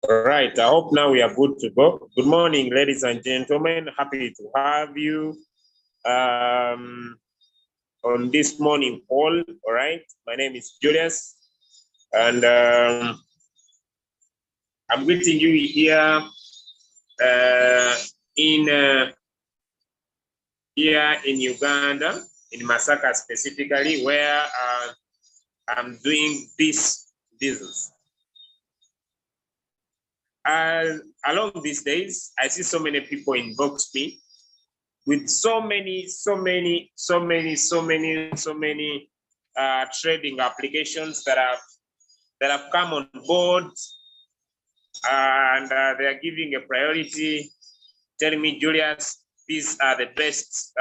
All right, I hope now we are good to go. Good morning, ladies and gentlemen. Happy to have you on this morning call. All right, my name is Julius, and I'm greeting you here here in Uganda, in Masaka specifically, where I'm doing this business. Along these days, I see so many people inbox me with so many trading applications that have come on board, and they are giving a priority, telling me, Julius, these are the best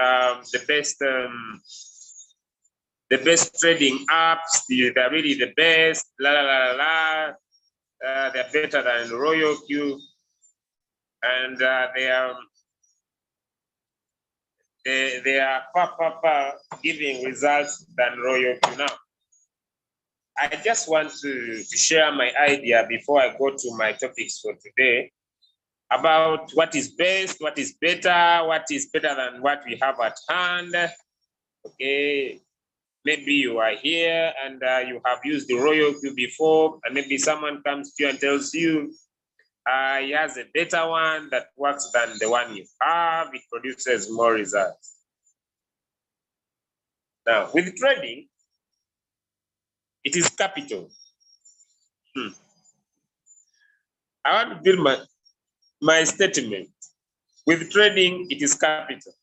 trading apps. They're really the best. They're better than Royalq, and they are far giving results than Royalq now. I just want to share my idea before I go to my topics for today about what is best, what is better than what we have at hand. Okay, maybe you are here and you have used the Royalq before, and maybe someone comes to you and tells you he has a better one that works than the one you have. It produces more results. Now, with trading, it is capital. I want to build my statement. With trading, it is capital.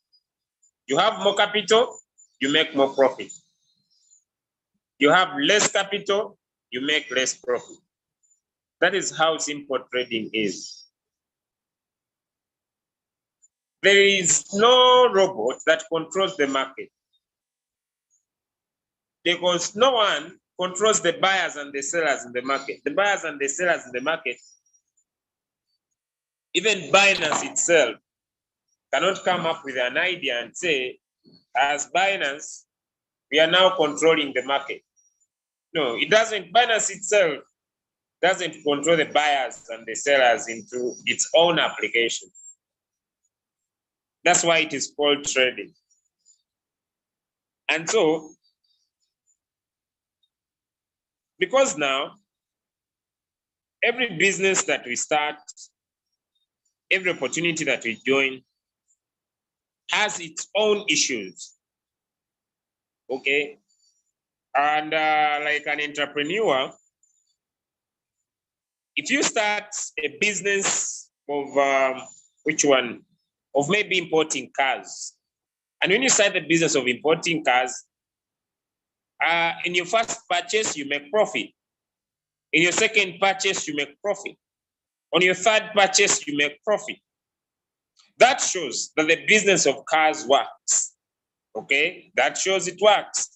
You have more capital, you make more profit. You have less capital, you make less profit. That is how simple trading is. There is no robot that controls the market, because no one controls the buyers and the sellers in the market. The buyers and the sellers in the market, even Binance itself, cannot come up with an idea and say, as Binance, we are now controlling the market. No, it doesn't. Binance itself doesn't control the buyers and the sellers into its own application. That's why it is called trading. And so, because now, every business that we start, every opportunity that we join has its own issues, okay? And like an entrepreneur, if you start a business of of maybe importing cars, and when you start the business of importing cars, in your first purchase, you make profit. In your second purchase, you make profit. On your third purchase, you make profit. That shows that the business of cars works, okay? That shows it works.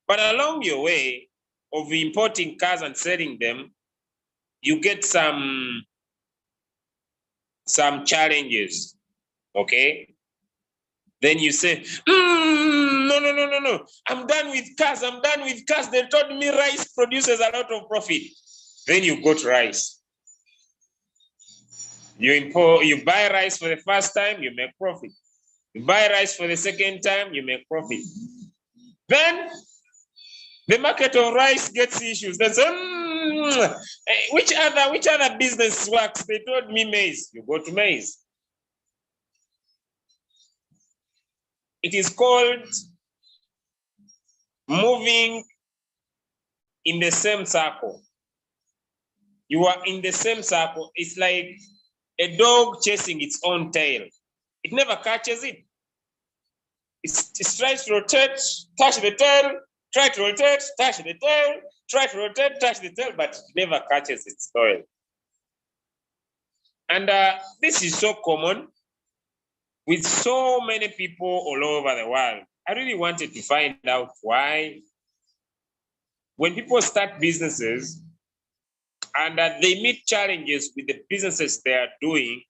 But along your way of importing cars and selling them, you get some challenges, okay? Then you say, no. I'm done with cars. They told me rice produces a lot of profit. Then you got rice. You buy rice for the first time, you make profit. You buy rice for the second time, you make profit. Then the market of rice gets issues. They say, which other business works? They told me maize. You go to maize. It is called moving in the same circle. You are in the same circle. It's like a dog chasing its own tail. It never catches it. It tries to rotate, touch the tail, try to rotate, touch the tail, try to rotate, touch the tail, but it never catches its tail. And this is so common with so many people all over the world. I really wanted to find out why. When people start businesses and they meet challenges with the businesses they are doing,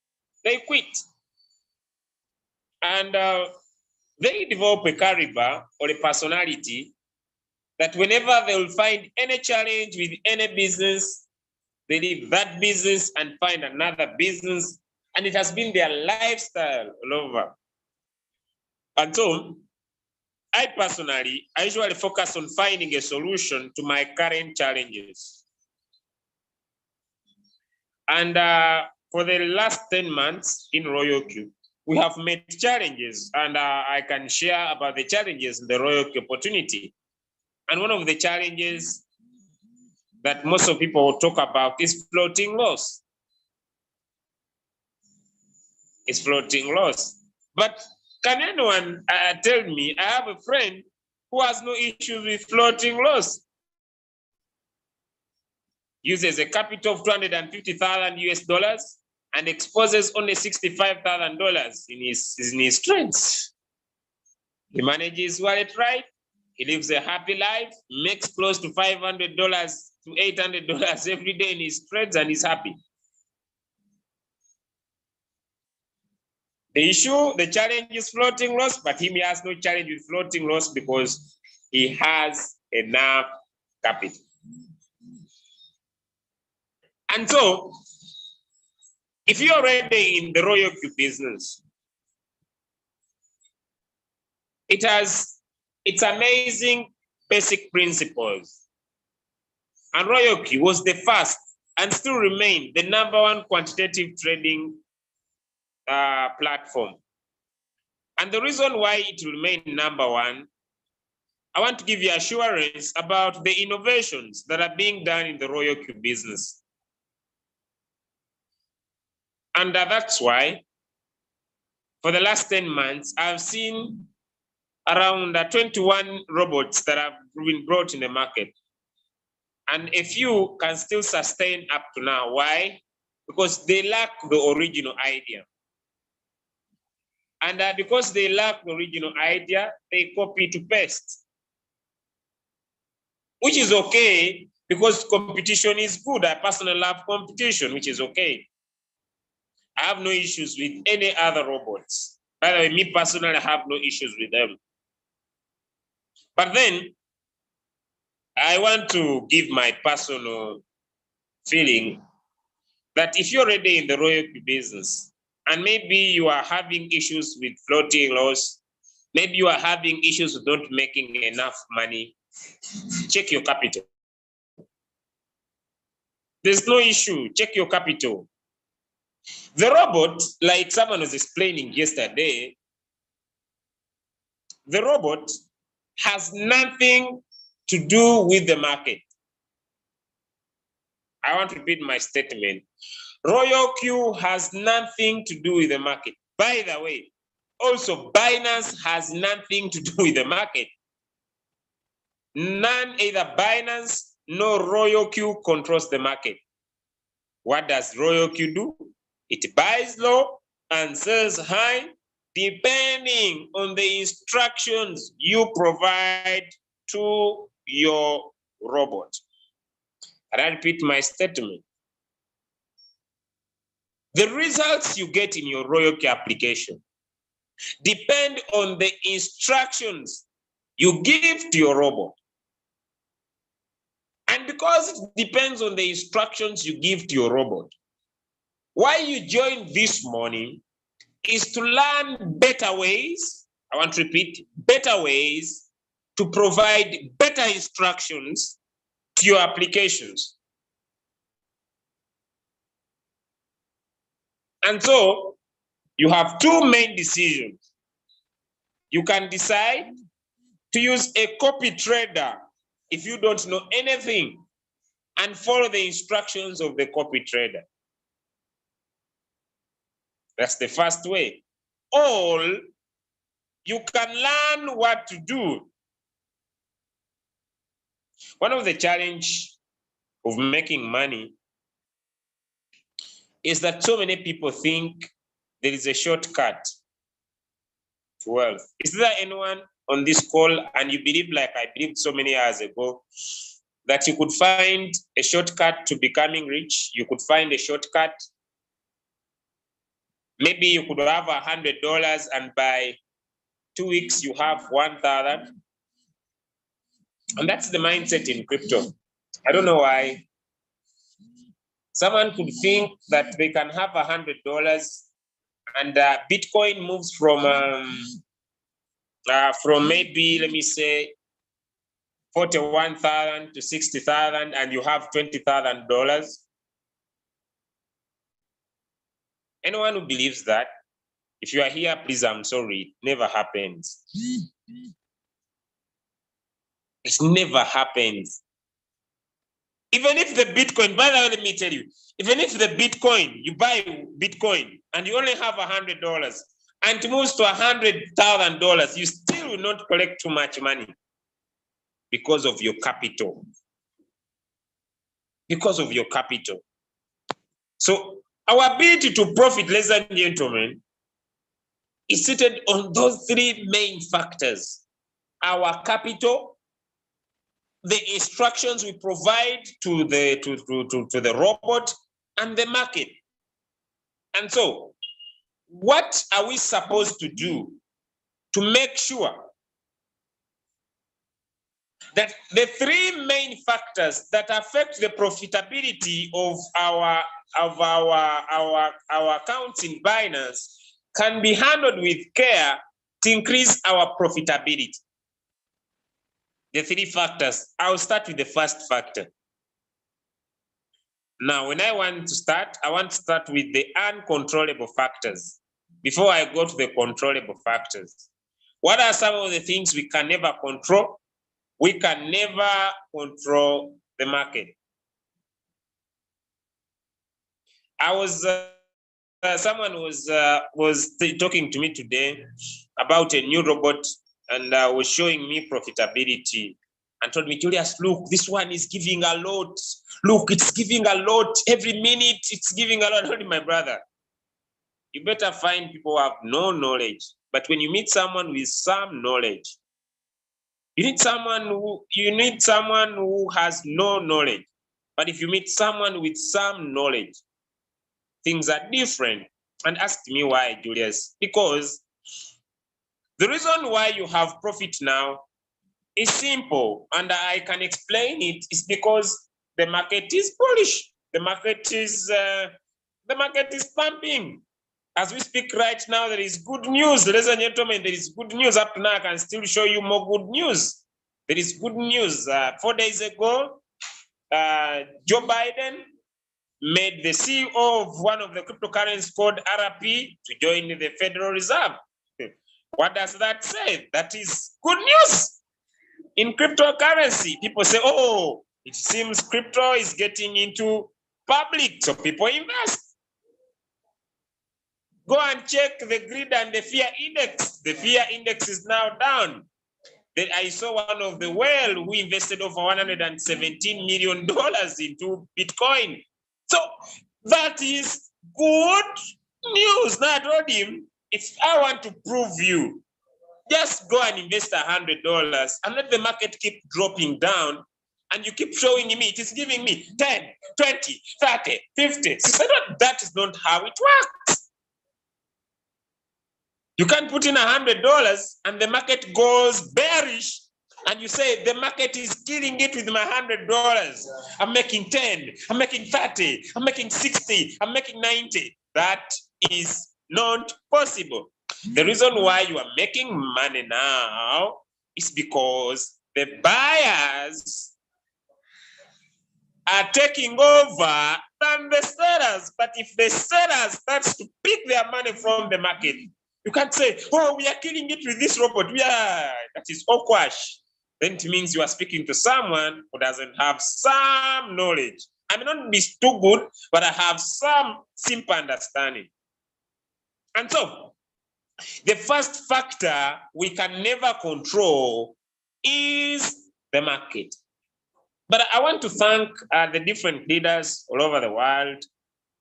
they quit. And they develop a character or a personality that whenever they will find any challenge with any business, They leave that business and find another business, and it has been their lifestyle all over. And so, I usually focus on finding a solution to my current challenges. And for the last 10 months in Royalq, we have met challenges, and I can share about the challenges in the Royalq opportunity. And one of the challenges that most of people talk about is floating loss. It's floating loss. But can anyone tell me, I have a friend who has no issues with floating loss? Uses a capital of 250,000 US dollars and exposes only $65,000 in his trades. He manages wallet right. He lives a happy life, makes close to $500 to $800 every day in his trades, and he's happy. The challenge is floating loss, but he has no challenge with floating loss because he has enough capital. And so, if you're already in the Royalq business, it's amazing basic principles. And Royalq was the first and still remain the #1 quantitative trading platform. And the reason why it will remain #1, I want to give you assurance about the innovations that are being done in the Royalq business. And that's why for the last 10 months, I've seen around 21 robots that have been brought in the market. And a few can still sustain up to now. Why? Because they lack the original idea. And because they lack the original idea, they copy to paste. Which is okay, because competition is good. I personally love competition, which is okay. I have no issues with any other robots. By the way, me personally, I have no issues with them. But then, I want to give my personal feeling that if you're already in the Royalq business, and maybe you are having issues with floating loss, maybe you are having issues with not making enough money, check your capital. There's no issue, check your capital. The robot, like someone was explaining yesterday, the robot has nothing to do with the market. I want to repeat my statement. Royalq has nothing to do with the market. By the way, also Binance has nothing to do with the market. Either Binance nor Royalq controls the market. What does Royalq do? It buys low and sells high, depending on the instructions you provide to your robot. And I repeat my statement. The results you get in your Royalq application depend on the instructions you give to your robot. And because it depends on the instructions you give to your robot, why you joined this morning is to learn better ways, I want to repeat, better ways to provide better instructions to your applications. And so you have two main decisions. You can decide to use a copy trader if you don't know anything and follow the instructions of the copy trader. That's the first way. Or you can learn what to do. One of the challenges of making money is that so many people think there is a shortcut to wealth. Is there anyone on this call, and you believe, like I believed so many years ago, that you could find a shortcut to becoming rich? You could find a shortcut. Maybe you could have $100 and by 2 weeks you have 1,000. And that's the mindset in crypto. I don't know why Someone could think that they can have $100 and Bitcoin moves from maybe, let me say, 41,000 to 60,000, and you have $20,000. Anyone who believes that, if you are here, please, I'm sorry, it never happens. It never happens. Even if the Bitcoin, by the way, let me tell you, even if the Bitcoin, you buy Bitcoin and you only have $100 and it moves to $100,000, you still will not collect too much money because of your capital. Because of your capital. So our ability to profit, ladies and gentlemen, is seated on those three main factors: our capital, the instructions we provide to the robot, and the market. And so, what are we supposed to do to make sure that the three main factors that affect the profitability of our accounts in Binance can be handled with care to increase our profitability? The three factors. I'll start with the first factor. Now, when I want to start with the uncontrollable factors before I go to the controllable factors. What are some of the things we can never control? We can never control the market. Someone was talking to me today about a new robot, and was showing me profitability and told me, Julius, look, this one is giving a lot. Look, it's giving a lot. Every minute it's giving a lot. I told my brother, you better find people who have no knowledge. But when you meet someone with some knowledge, you need someone who has no knowledge. But if you meet someone with some knowledge, things are different. And ask me why, Julius? Because the reason why you have profit now is simple, and I can explain it. Is because the market is bullish. The market is pumping. As we speak right now, there is good news, ladies and gentlemen. There is good news. Up to now, I can still show you more good news. There is good news. 4 days ago, Joe Biden made the CEO of one of the cryptocurrencies called RP to join the Federal Reserve. What does that say? That is good news. In cryptocurrency, people say, oh, it seems crypto is getting into public, so people invest. Go and check the greed and the fear index. The fear index is now down. Then I saw one of the whale who invested over $117 million into Bitcoin. So that is good news. Now I told him, if I want to prove you, just go and invest $100 and let the market keep dropping down, and you keep showing me it is giving me 10, 20, 30, 50. So that is not how it works. You can't put in $100 and the market goes bearish, and you say the market is killing it with my $100. I'm making 10, I'm making 30, I'm making 60, I'm making 90. That is not possible. The reason why you are making money now is because the buyers are taking over than the sellers. But if the sellers starts to pick their money from the market, you can't say, oh, we are killing it with this robot. That is awkward. Then it means you are speaking to someone who doesn't have some knowledge. I may not be too good, but I have some simple understanding. And so, the first factor we can never control is the market. But I want to thank the different leaders all over the world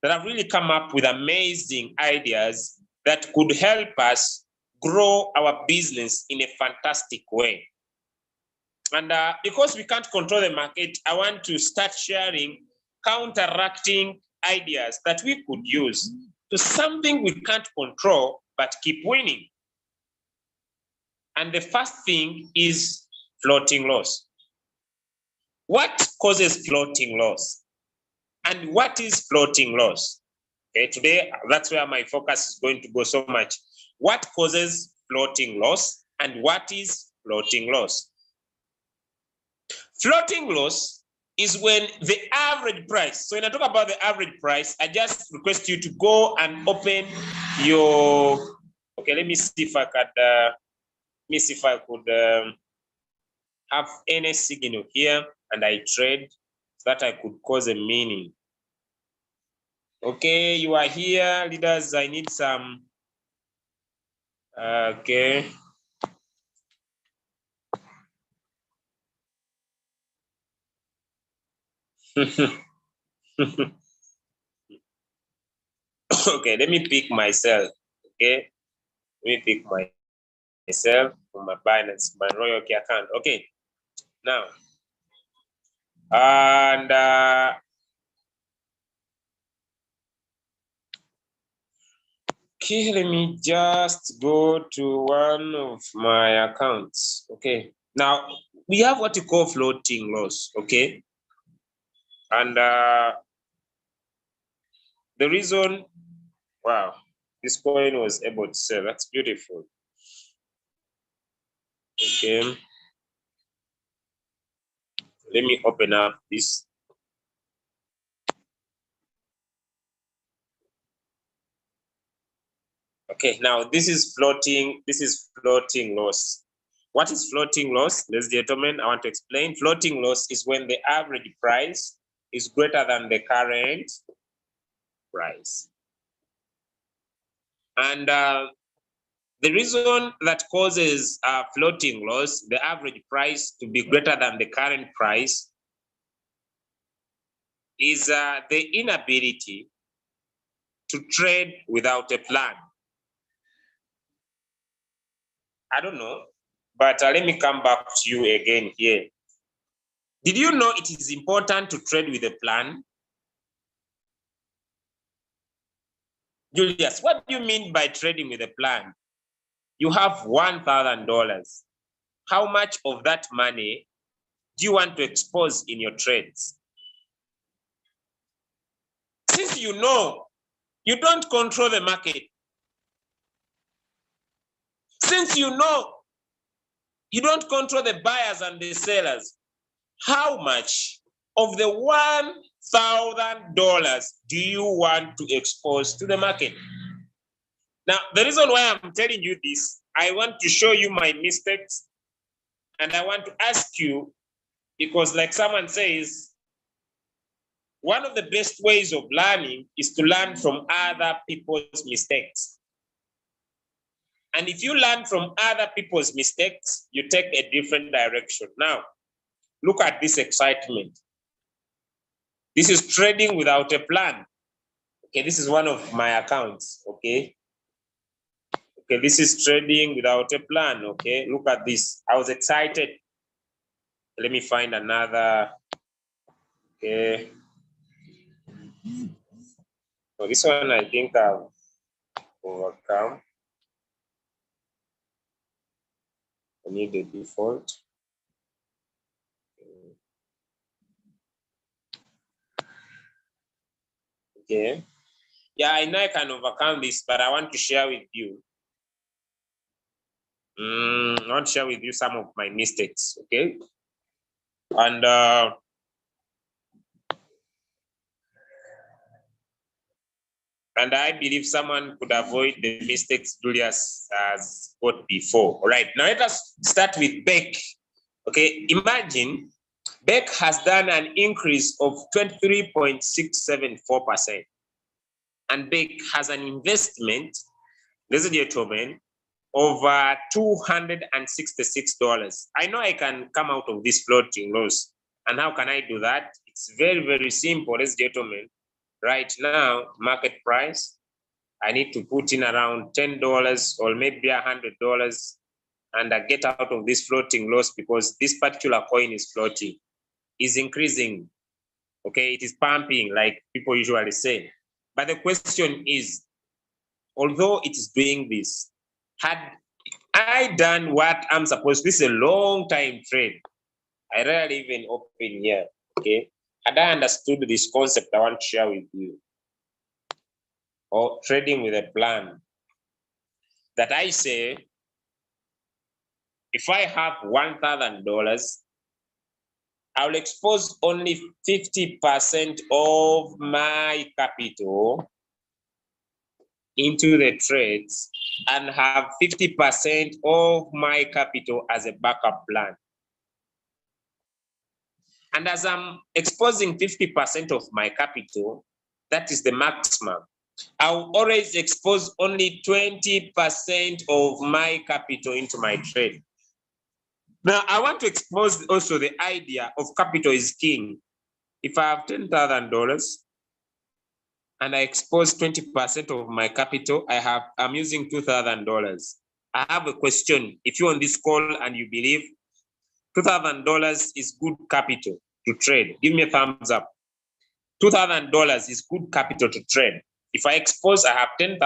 that have really come up with amazing ideas that could help us grow our business in a fantastic way. And because we can't control the market, I want to start sharing counteracting ideas that we could use to something we can't control but keep winning. And the first thing is floating loss. What causes floating loss? And what is floating loss? Okay, today that's where my focus is going to go so much. What causes floating loss and what is floating loss? Floating loss is when the average price. So when I talk about the average price, I just request you to go and open your. Okay, let me see if I could have any signal here and I trade so that I could cause a meaning. Okay, you are here, leaders. I need some. Okay. Okay, let me pick myself. Okay, let me pick myself from my Binance, my Royalq account. Okay, now, and okay, let me just go to one of my accounts. Okay, now we have what you call floating loss. Okay, and the reason, wow, this coin was able to sell. That's beautiful. Okay, let me open up this. Okay, now this is floating loss. What is floating loss, ladies and gentlemen? I want to explain. Floating loss is when the average price is greater than the current price. And the reason that causes floating loss, the average price to be greater than the current price, is the inability to trade without a plan. I don't know, but let me come back to you again here. Did you know it is important to trade with a plan? Julius, what do you mean by trading with a plan? You have $1,000. How much of that money do you want to expose in your trades? Since you know you don't control the market, since you know you don't control the buyers and the sellers, how much of the $1,000 do you want to expose to the market? Now, the reason why I'm telling you this, I want to show you my mistakes and I want to ask you, because like someone says, one of the best ways of learning is to learn from other people's mistakes. And if you learn from other people's mistakes, you take a different direction. Now, look at this excitement. This is trading without a plan. Okay, this is one of my accounts, okay? Okay, this is trading without a plan, okay? Look at this. I was excited. Let me find another, okay. So this one I think I've overcome. I need the default. Okay. Yeah, I know I can overcome this, but I want to share with you. I want to share with you some of my mistakes, okay? And I believe someone could avoid the mistakes Julius has got before. All right, now let us start with Beck. Okay, imagine Beck has done an increase of 23.674%. And Beck has an investment, ladies and gentlemen, over $266. I know I can come out of this floating loss. And how can I do that? It's very, very simple, ladies and gentlemen. Right now, market price, I need to put in around $10 or maybe $100 and I get out of this floating loss because this particular coin is floating, is increasing. Okay, it is pumping like people usually say. But the question is, although it is doing this, had I done what I'm supposed to? This is a long time trade. I rarely even open here. Okay. Had I understood this concept I want to share with you, or trading with a plan, that I say, if I have $1,000, I'll expose only 50% of my capital into the trades and have 50% of my capital as a backup plan. And as I'm exposing 50% of my capital, that is the maximum. I'll always expose only 20% of my capital into my trade. Now, I want to expose also the idea of capital is king. If I have $10,000 and I expose 20% of my capital, I'm using $2,000. I have a question. If you're on this call and you believe $2,000 is good capital to trade, give me a thumbs up. $2,000 is good capital to trade. If I expose, I have $10,000.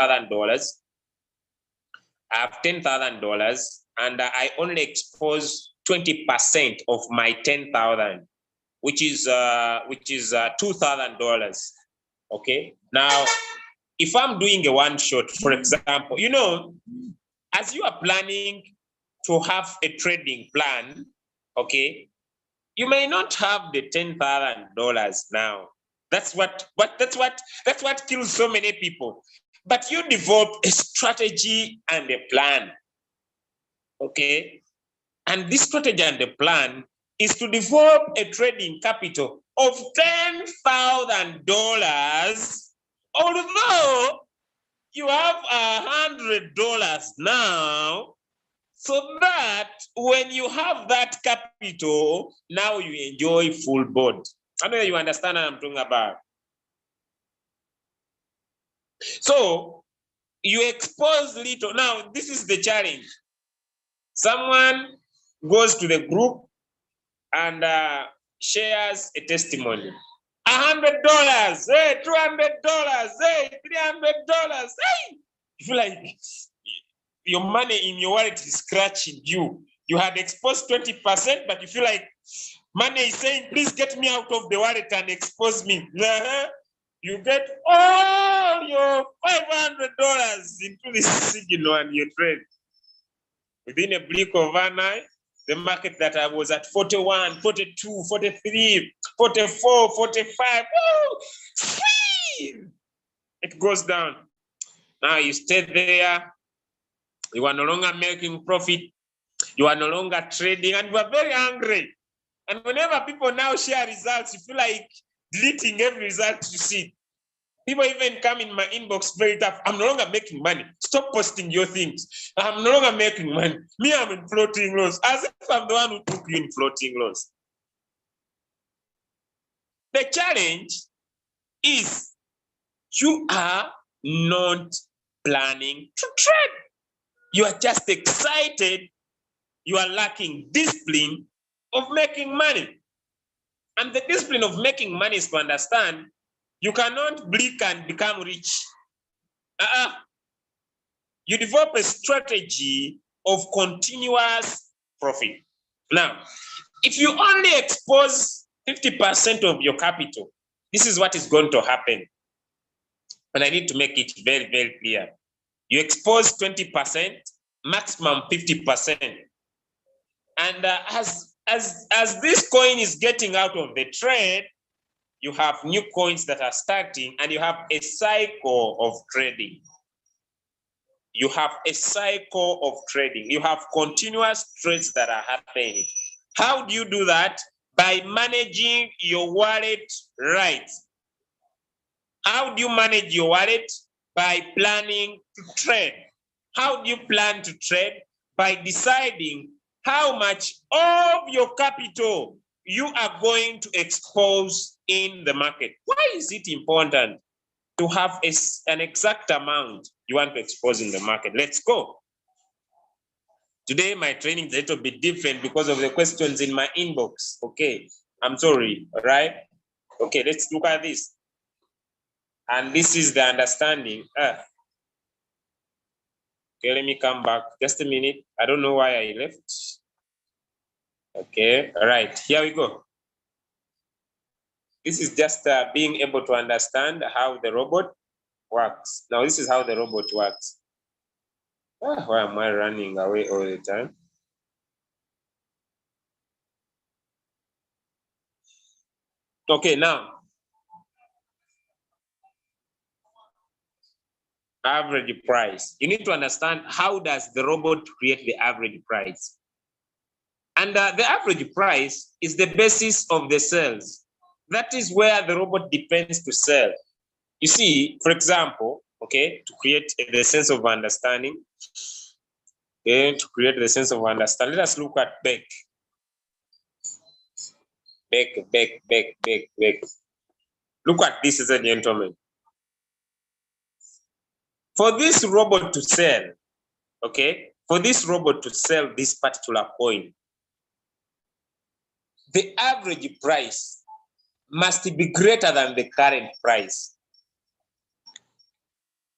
I have $10,000, and I only expose 20% of my 10,000, which is $2,000. Okay. Now, if I'm doing a one shot, for example, as you are planning to have a trading plan, okay, you may not have the $10,000 now. That's what kills so many people. But you develop a strategy and a plan. Okay. And this strategy and the plan is to develop a trading capital of $10,000, although you have $100 now, so that when you have that capital, now you enjoy full board. I know you understand what I'm talking about. So you expose little. Now, this is the challenge. Someone goes to the group and shares a testimony. $100, hey, $200, hey, $300, hey. You feel like your money in your wallet is scratching you. You had exposed 20%, but you feel like money is saying, please get me out of the wallet and expose me. You get all your $500 into this signal and you trade. Within a blink of an eye, the market that I was at 41, 42, 43, 44, 45, it goes down. Now you stay there. You are no longer making profit. You are no longer trading, and you are very angry. And whenever people now share results, you feel like deleting every result you see. People even come in my inbox very tough. I'm no longer making money. Stop posting your things. I'm no longer making money. Me, I'm in floating loss. As if I'm the one who took you in floating loss. The challenge is you are not planning to trade. You are just excited. You are lacking discipline of making money. And the discipline of making money is to understand you cannot blink and become rich. You develop a strategy of continuous profit. Now, if you only expose 50% of your capital, this is what is going to happen. And I need to make it very, very clear. You expose 20%, maximum 50%. And as this coin is getting out of the trade, you have new coins that are starting, and you have a cycle of trading. You have a cycle of trading. You have continuous trades that are happening. How do you do that? By managing your wallet right. How do you manage your wallet? By planning to trade. How do you plan to trade? By deciding how much of your capital you are going to expose in the market. Why is it important to have an exact amount you want to expose in the market? Let's go. Today, my training is a little bit different because of the questions in my inbox. Okay, I'm sorry, all right? Okay, let's look at this. And this is the understanding. Okay, let me come back. Just a minute. I don't know why I left. Okay, all right, here we go. This is just being able to understand how the robot works. Now, this is how the robot works. Why am I running away all the time? Okay, now, average price. You need to understand how does the robot create the average price. And the average price is the basis of the sales. That is where the robot depends to sell. You see, for example, okay, to create the sense of understanding, okay, to create the sense of understanding, let us look at back. Back. Look at this as a gentleman. For this robot to sell, okay, for this robot to sell this particular coin, the average price must be greater than the current price.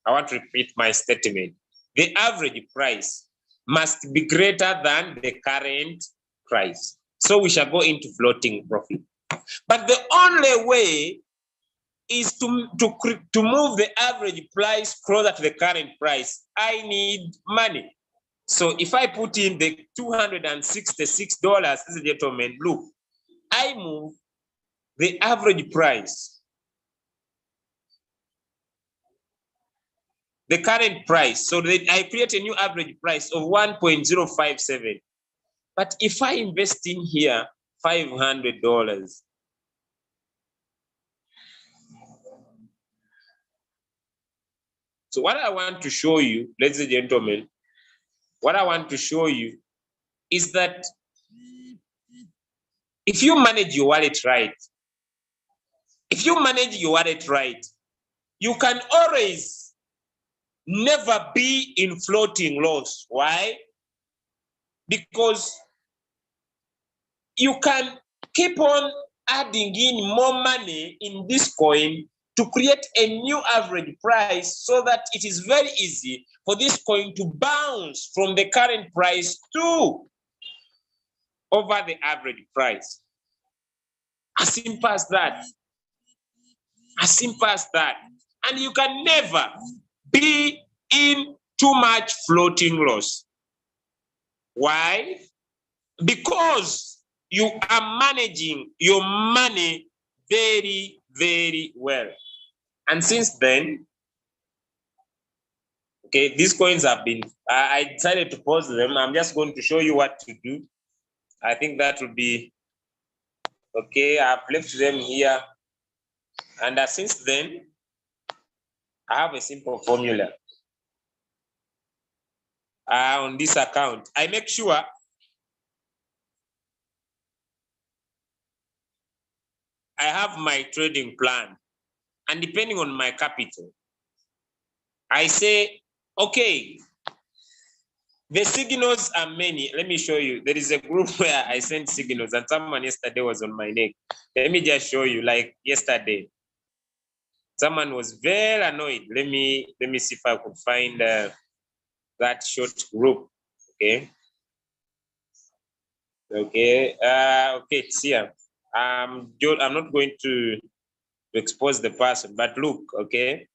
I want to repeat my statement. The average price must be greater than the current price. So we shall go into floating profit. But the only way is to move the average price closer to the current price. I need money. So if I put in the $266, this is gentlemen, look, I move the average price, the current price. So I create a new average price of 1.057. But if I invest in here $500, so what I want to show you, ladies and gentlemen, what I want to show you is that if you manage your wallet right, you can always never be in floating loss. Why? Because you can keep on adding in more money in this coin to create a new average price so that it is very easy for this coin to bounce from the current price to over the average price. As simple as that. As simple as that. And you can never be in too much floating loss. Why? Because you are managing your money very, very well. And since then, okay, these coins have been, I decided to pause them. I'm just going to show you what to do. I think that will be, okay, I've left them here. And since then, I have a simple formula. On this account, I make sure I have my trading plan. And depending on my capital, I say, okay, the signals are many. Let me show you. There is a group where I sent signals and someone yesterday was on my neck. Let me just show you, like yesterday. Someone was very annoyed. Let me see if I could find that short group. Okay. Okay. Okay, it's here. I'm not going to expose the person, but look, okay.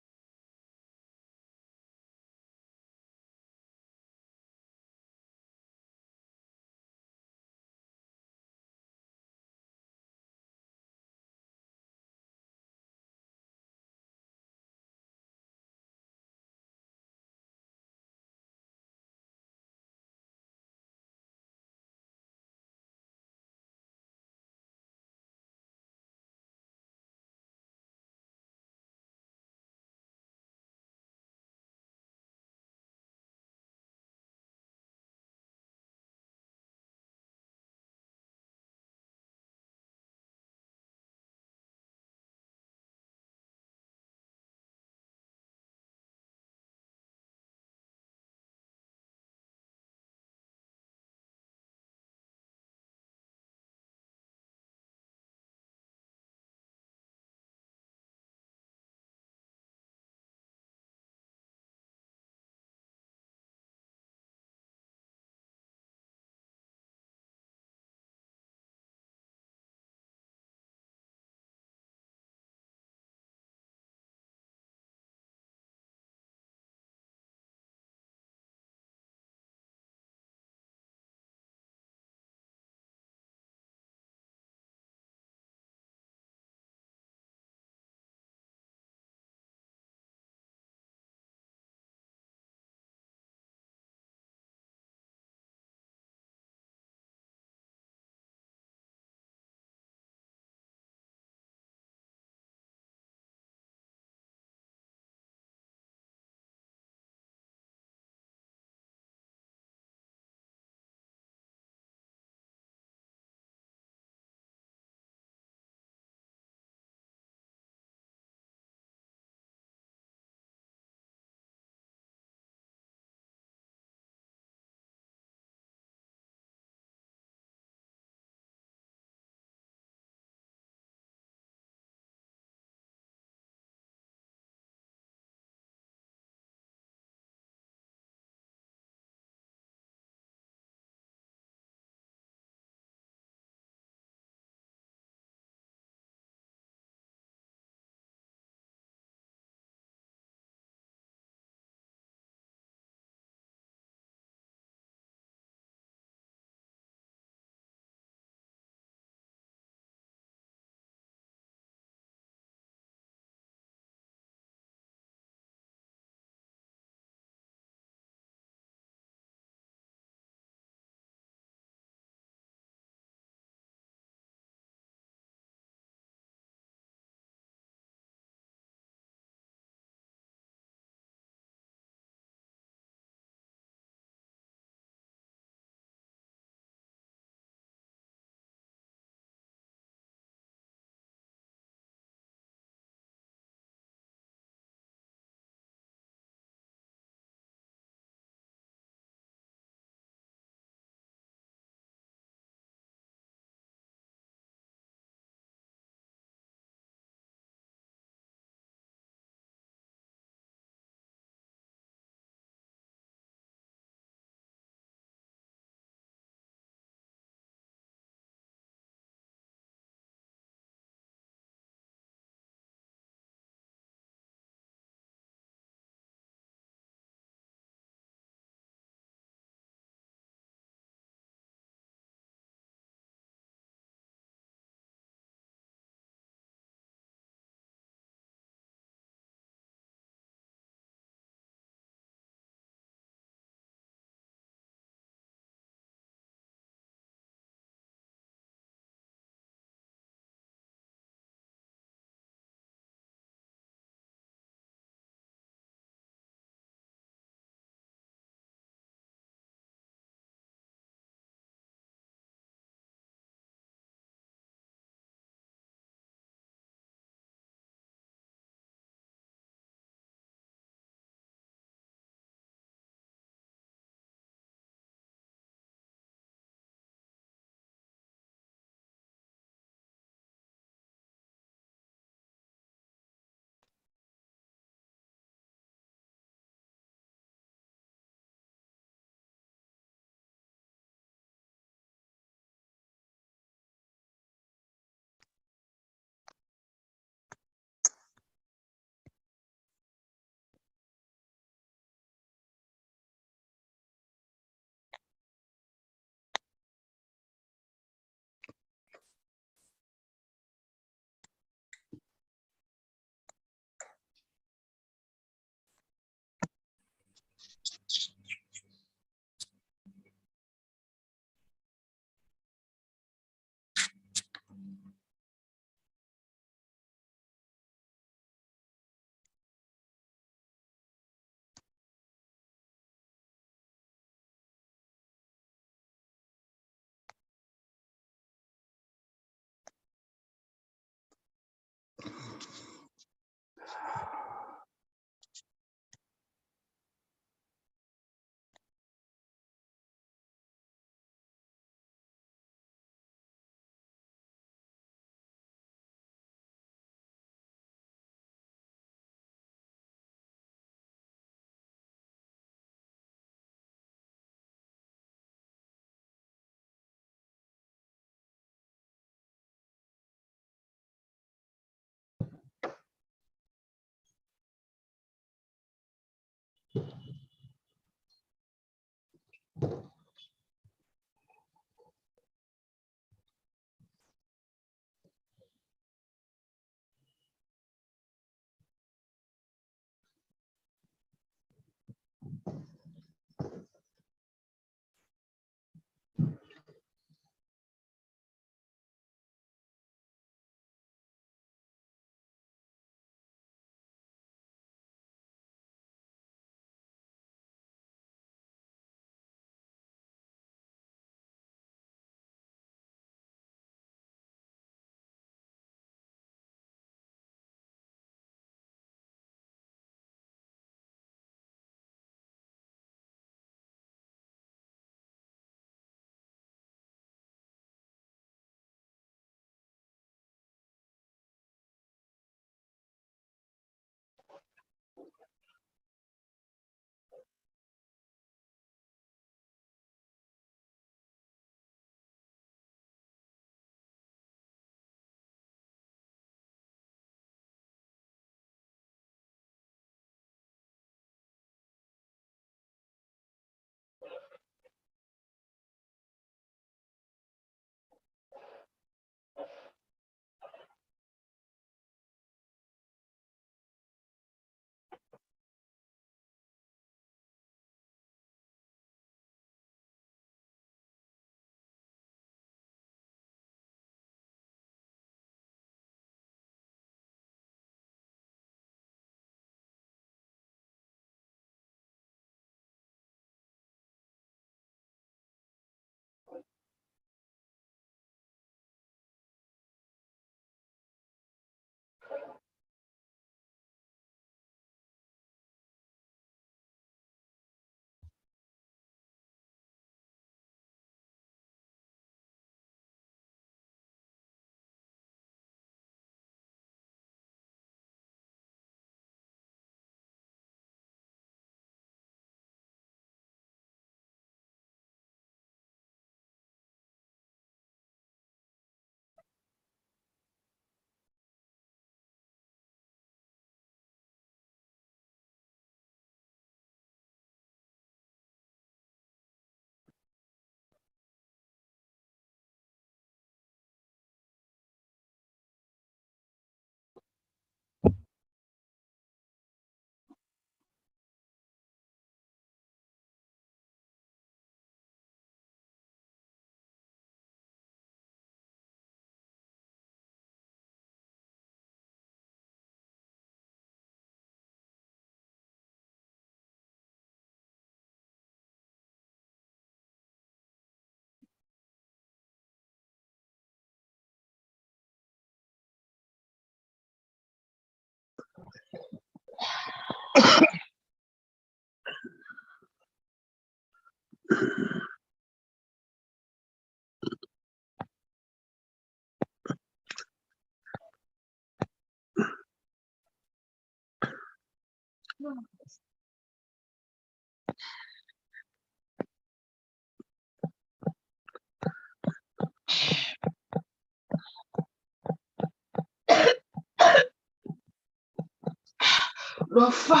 Lofa.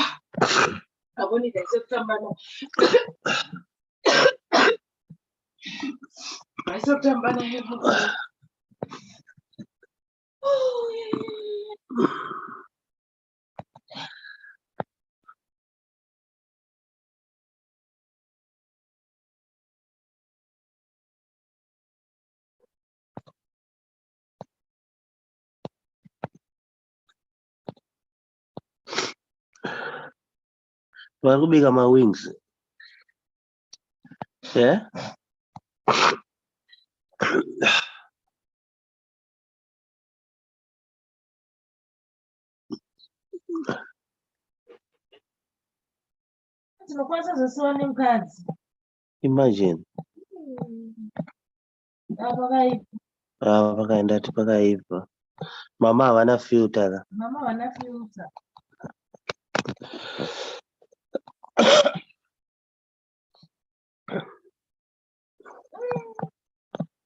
Aboni da September no. I September na hebu. Barubika my wings. Yeah? Tunakwanza zisione mkazi. Imagine. Pakaenda ati pakaipa. Mama havana filter. Mama wana filter.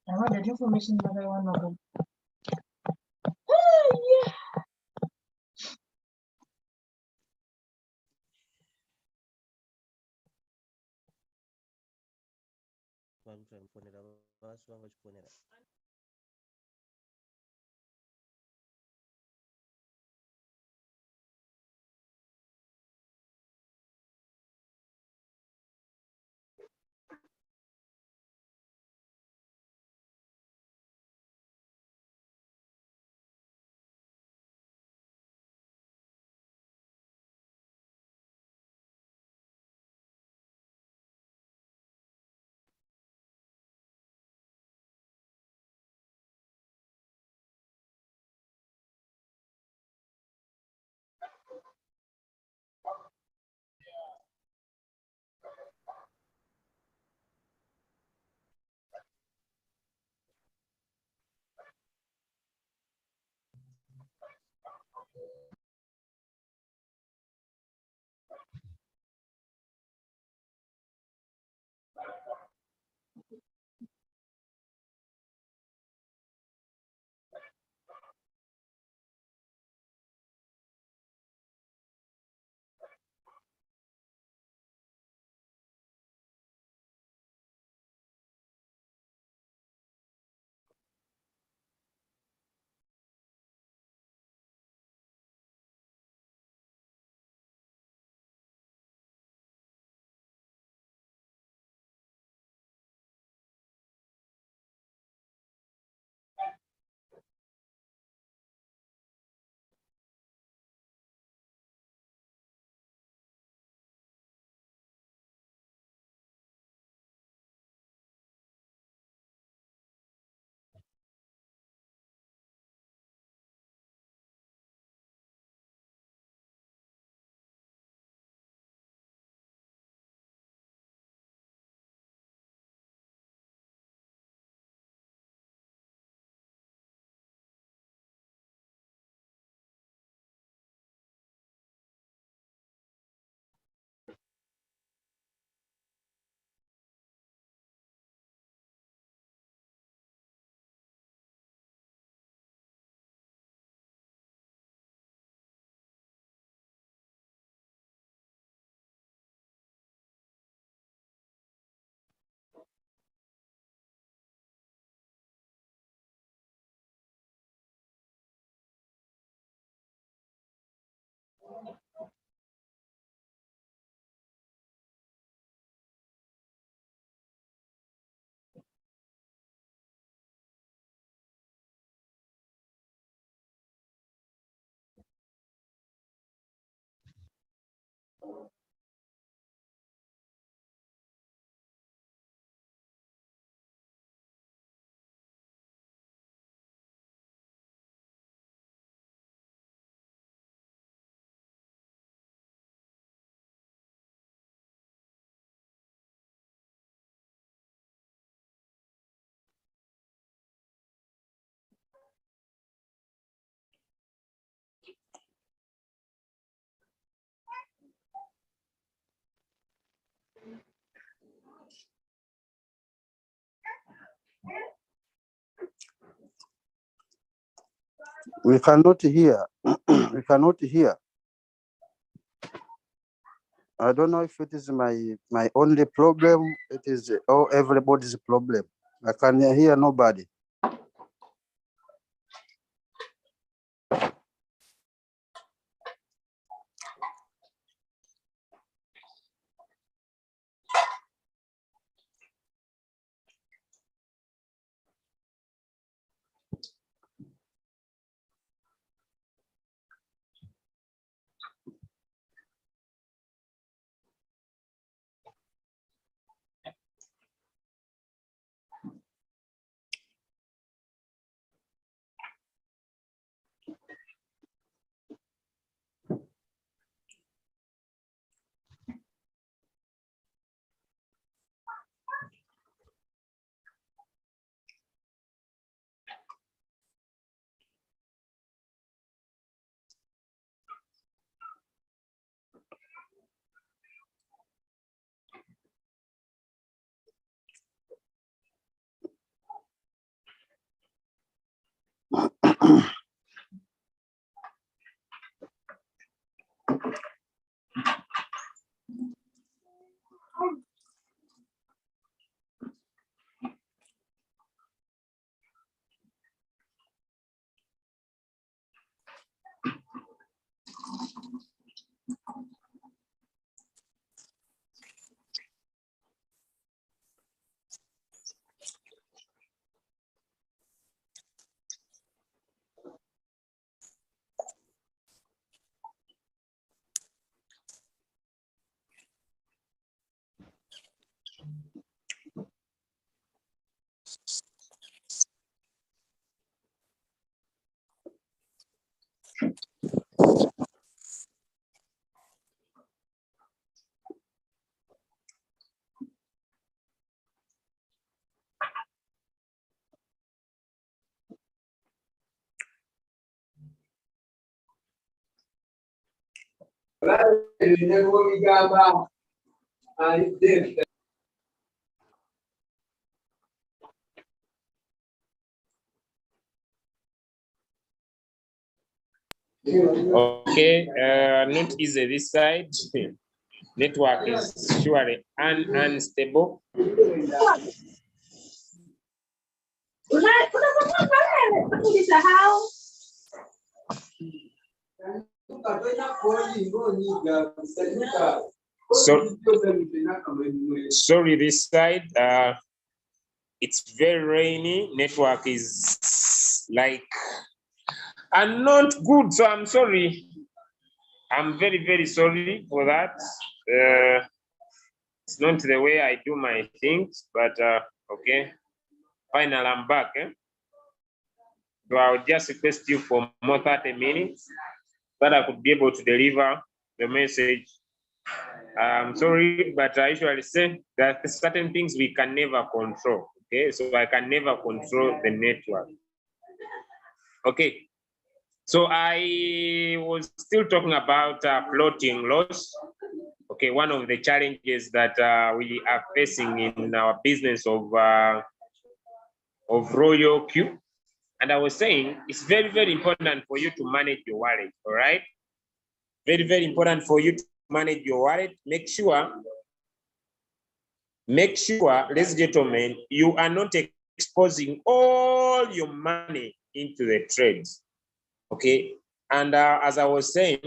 I want that information that I want to know. Yeah. We cannot hear. We cannot hear. I don't know if it is my only problem. It is everybody's problem. I can hear nobody. Okay, not easy this side. Network is surely unstable. So, sorry, this side, it's very rainy. Network is like, and not good. So I'm sorry. I'm very, very sorry for that. It's not the way I do my things, but okay. Finally, I'm back. So I'll just request you for more 30 minutes that I could be able to deliver the message. I'm sorry, but I usually say that certain things we can never control. Okay, so I can never control the network. Okay, so I was still talking about floating loss. Okay, one of the challenges that we are facing in our business of Royalq. And I was saying it's very, very important for you to manage your wallet, all right? Very, very important for you to manage your wallet. Make sure, ladies and gentlemen, you are not exposing all your money into the trades, okay? And as I was saying,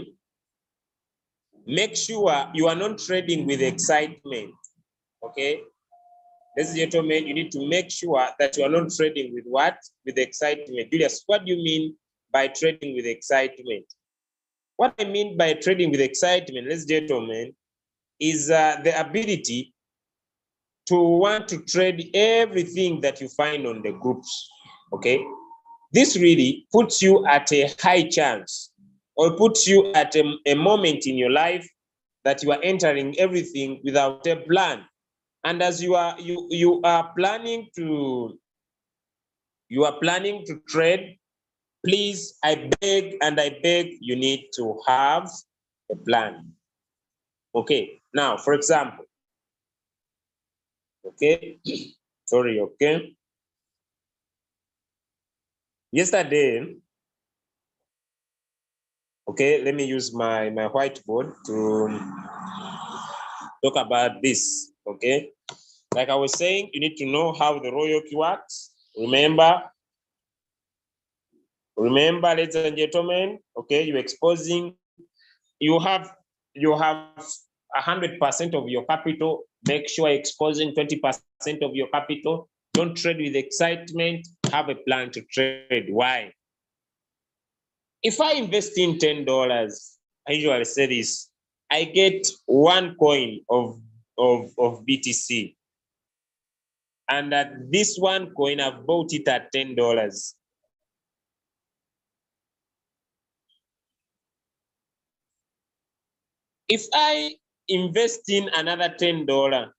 make sure you are not trading with excitement. Okay, ladies and gentlemen, you need to make sure that you are not trading with what? With excitement. Julius, what do you mean by trading with excitement? What I mean by trading with excitement, ladies and gentlemen, is the ability to want to trade everything that you find on the groups. Okay, this really puts you at a high chance, or puts you at a moment in your life that you are entering everything without a plan. And as you are planning to trade, please, I beg and I beg, you need to have a plan. Okay, now for example, okay, sorry, okay. Yesterday, okay, let me use my whiteboard to talk about this, okay? Like I was saying, you need to know how the Royalq works. Remember, ladies and gentlemen, okay, you're exposing, you have 100% of your capital. Make sure you're exposing 20% of your capital. Don't trade with excitement. Have a plan to trade. Why? If I invest in $10, I usually say this, I get 1 coin of BTC. And at this 1 coin, I've bought it at $10. If I invest in another $10,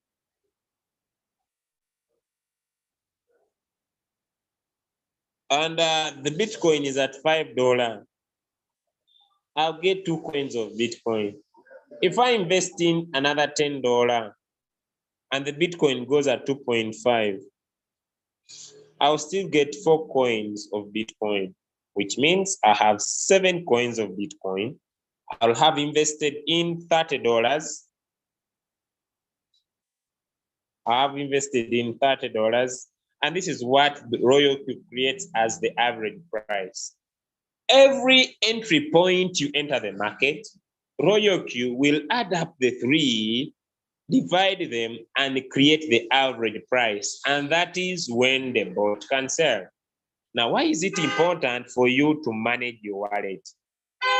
and the Bitcoin is at $5, I'll get 2 coins of Bitcoin. If I invest in another $10 and the Bitcoin goes at 2.5, I'll still get 4 coins of Bitcoin, which means I have 7 coins of Bitcoin. I'll have invested in $30. I have invested in $30, and this is what the Royalq creates as the average price. Every entry point you enter the market, Royalq will add up the 3, divide them, and create the average price. And that is when the bot can sell. Now, why is it important for you to manage your wallet?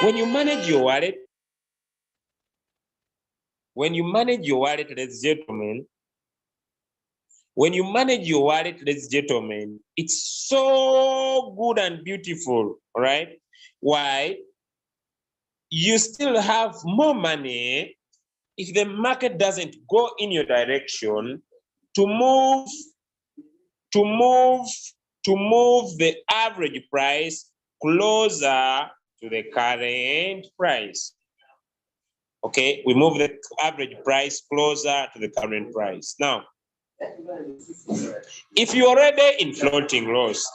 When you manage your wallet, ladies and gentlemen, it's so good and beautiful, all right? Why? You still have more money if the market doesn't go in your direction to move the average price closer to the current price. Okay, we move the average price closer to the current price. Now, if you're already in floating loss,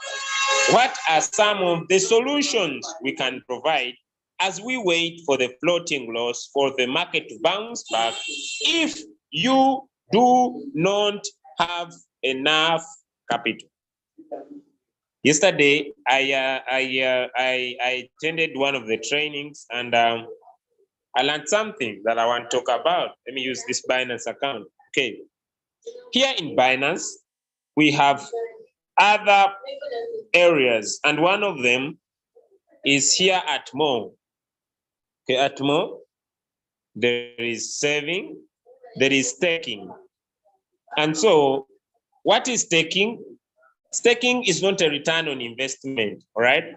what are some of the solutions we can provide as we wait for the floating loss for the market to bounce back if you do not have enough capital? Yesterday, I attended one of the trainings, and I learned something that I want to talk about. Let me use this Binance account. Okay. Here in Binance, we have other areas, and one of them is here at More. Okay, at More, there is saving, there is staking. And so, what is staking? Staking is not a return on investment, all right?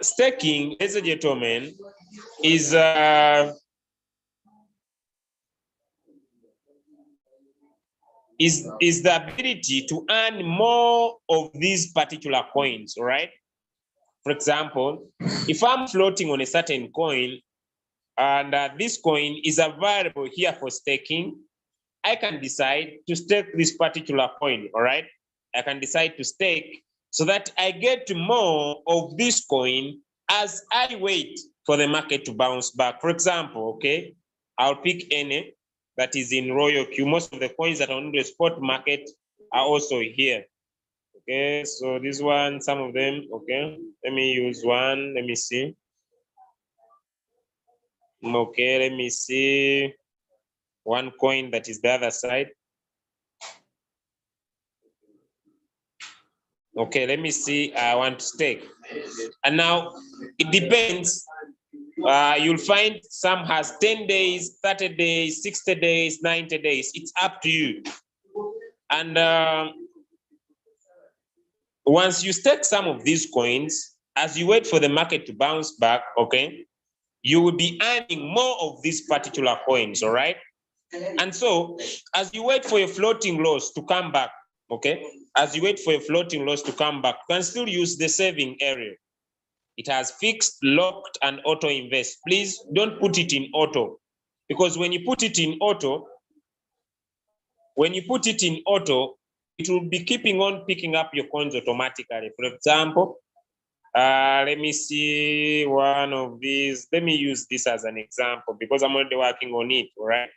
Staking, ladies and gentlemen, is the ability to earn more of these particular coins, all right? For example, if I'm floating on a certain coin and this coin is available here for staking, I can decide to stake this particular coin, all right? I can decide to stake so that I get more of this coin as I wait for the market to bounce back. For example, okay, I'll pick any that is in Royalq. Most of the coins that are on the spot market are also here. Okay, so this one, some of them, okay. Let me use one, let me see. Okay, let me see. One coin that is the other side. Okay, let me see. I want to stake. And now it depends. You'll find some has 10 days, 30 days, 60 days, 90 days. It's up to you. And once you stake some of these coins, as you wait for the market to bounce back, okay, you will be earning more of these particular coins, all right? And so, as you wait for your floating loss to come back, okay, as you wait for your floating loss to come back, you can still use the saving area. It has fixed, locked, and auto invest. Please don't put it in auto, because when you put it in auto, it will be keeping on picking up your coins automatically. For example, let me see one of these. Let me use this as an example because I'm already working on it, all right?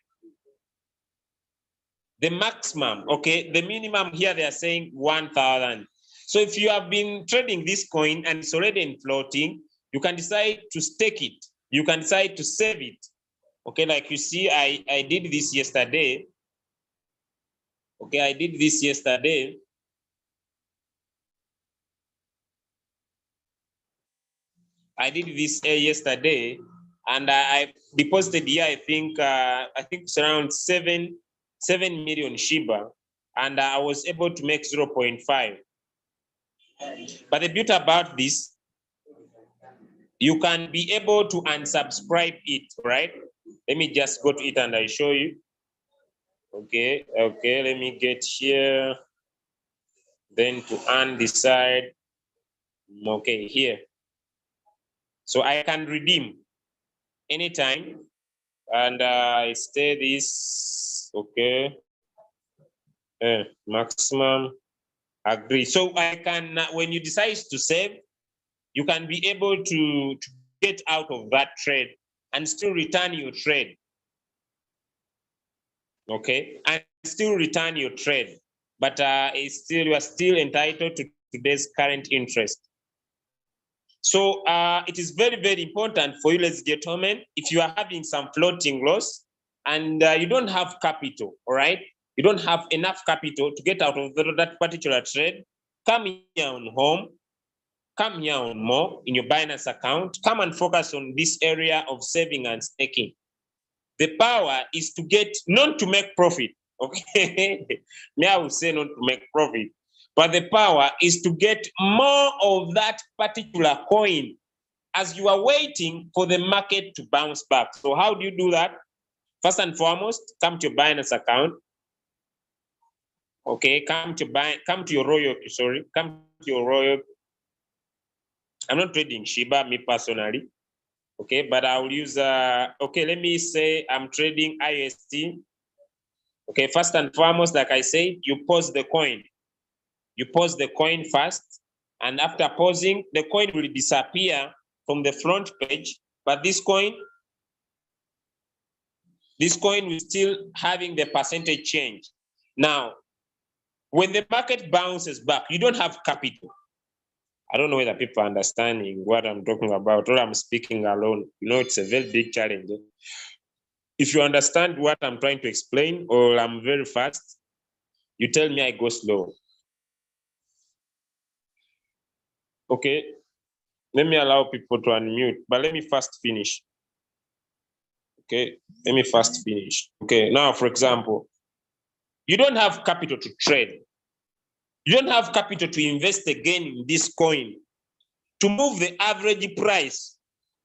The maximum, okay, the minimum here they are saying 1,000. So if you have been trading this coin and it's already in floating, you can decide to stake it. You can decide to save it. Okay, like you see, I did this yesterday. Okay, I did this yesterday. I did this yesterday, and I deposited here. I think it's around 7 million Shiba, and I was able to make 0.5. But the beauty about this, you can be able to unsubscribe it, right? Let me just go to it and I show you. Okay, let me get here. Then to undecide. Okay, here. So I can redeem anytime, and I stay this, okay. Maximum, agree. So I can, when you decide to save, you can be able to get out of that trade and still return your trade. Okay, and still return your trade, but you are still entitled to today's current interest. So it is very, very important for you, ladies and gentlemen, if you are having some floating loss and you don't have capital, all right? You don't have enough capital to get out of that particular trade, come here on home, come here on more in your Binance account, come and focus on this area of saving and staking. The power is to get, not to make profit, okay? Me, I will say not to make profit, but the power is to get more of that particular coin as you are waiting for the market to bounce back. So how do you do that? First and foremost, come to your Binance account. Okay, come to your Royalq, sorry, come to your Royalq. I'm not trading Shiba, me personally. Okay, but I will use, okay, let me say I'm trading IST. Okay, first and foremost, like I said, you pause the coin. You pause the coin first, and after pausing, the coin will disappear from the front page, but this coin will still having the percentage change. Now, when the market bounces back, you don't have capital. I don't know whether people are understanding what I'm talking about, or I'm speaking alone. You know, it's a very big challenge. If you understand what I'm trying to explain, or I'm very fast, you tell me I go slow. Okay, let me allow people to unmute, but let me first finish. Okay, let me first finish. Okay, now, for example, you don't have capital to trade. You don't have capital to invest again in this coin to move the average price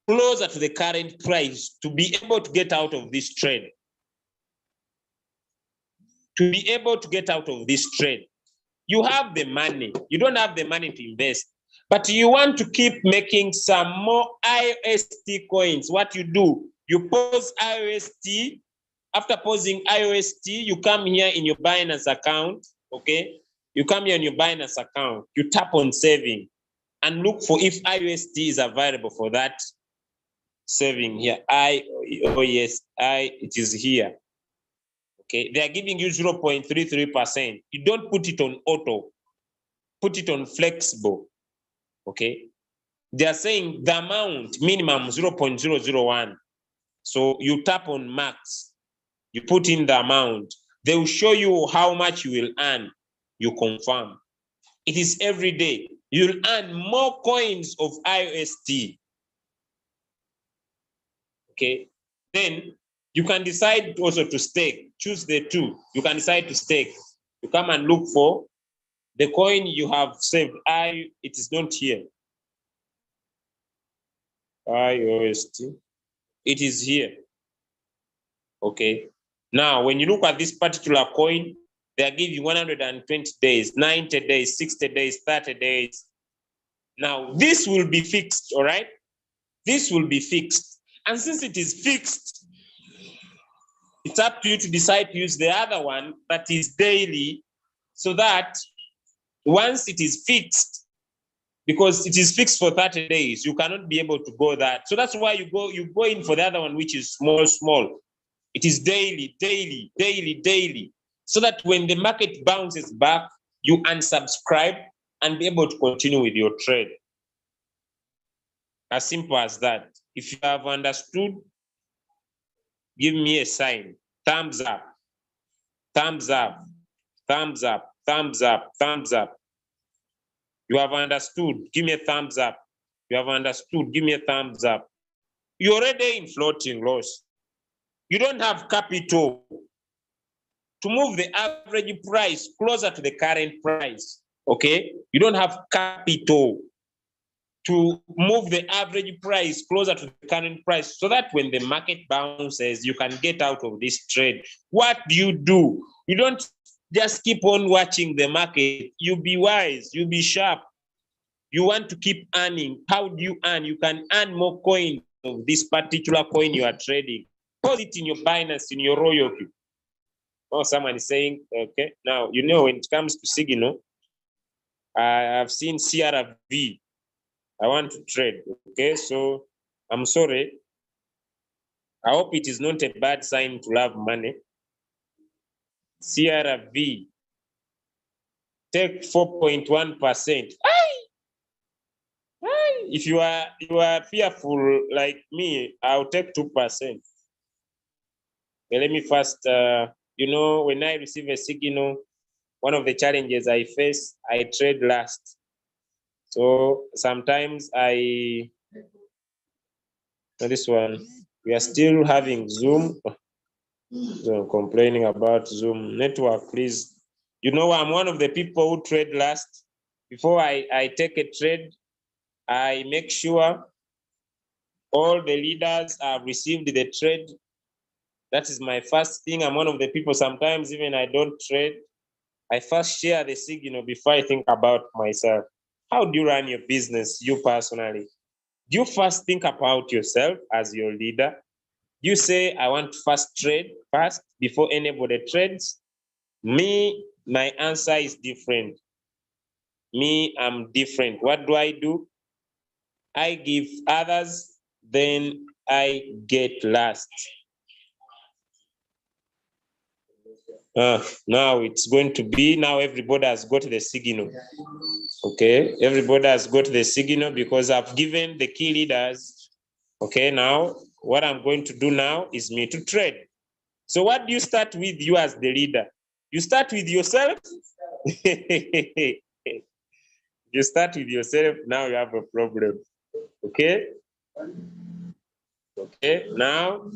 closer to the current price to be able to get out of this trade. To be able to get out of this trade, you have the money. You don't have the money to invest, but you want to keep making some more IOST coins. What you do, you pause IOST. After pausing IOST, you come here in your Binance account, okay? You come here in your Binance account, you tap on saving and look for if IOST is available for that saving here. It is here. Okay, they are giving you 0.33%. You don't put it on auto. put it on flexible, okay? They are saying the amount minimum 0.001. So you tap on max, you put in the amount. They will show you how much you will earn. You confirm. It is every day. You'll earn more coins of IOST. Okay. Then you can decide also to stake. Choose the two. You can decide to stake. You come and look for the coin you have saved. It is not here. IOST. It is here. Okay. Now, when you look at this particular coin, they are giving 120 days, 90 days, 60 days, 30 days. Now, this will be fixed, all right? This will be fixed. And since it is fixed, it's up to you to decide to use the other one that is daily, so that once it is fixed, because it is fixed for 30 days, you cannot be able to go that. So that's why you go in for the other one, which is small. It is daily, daily, so that when the market bounces back, you unsubscribe and be able to continue with your trade. As simple as that. If you have understood, give me a sign. Thumbs up, thumbs up, thumbs up, thumbs up, thumbs up. You have understood, give me a thumbs up. You have understood, give me a thumbs up. You're already in floating loss. You don't have capital to move the average price closer to the current price, okay? You don't have capital to move the average price closer to the current price, so that when the market bounces, you can get out of this trade. What do? You don't just keep on watching the market. You be wise, you be sharp. You want to keep earning. How do you earn? You can earn more coins of this particular coin you are trading. Put it in your Binance, in your Royalq. Oh, someone is saying, okay, now, you know, when it comes to Signal, I have seen CRV. I want to trade, okay? So I'm sorry. I hope it is not a bad sign to have money. CRV, take 4.1%. If you are fearful like me, I'll take 2%. Okay, let me first, you know, when I receive a signal, one of the challenges I face, I trade last. So sometimes this one, we are still having Zoom. So I'm complaining about Zoom network, please. You know, I'm one of the people who trade last. Before I take a trade, I make sure all the leaders have received the trade. That is my first thing. I'm one of the people, sometimes even I don't trade. I first share the signal before I think about myself. How do you run your business, you personally? Do you first think about yourself as your leader? Do you say, I want to first trade first before anybody trades? Me, my answer is different. Me, I'm different. What do? I give others, then I get last. Now it's going to be, now everybody has got the signal. Okay, everybody has got the signal because I've given the key leaders. Okay, now what I'm going to do now is me to trade. So what do you start with, you as the leader? You start with yourself. You start with yourself, now you have a problem. Okay? Okay, now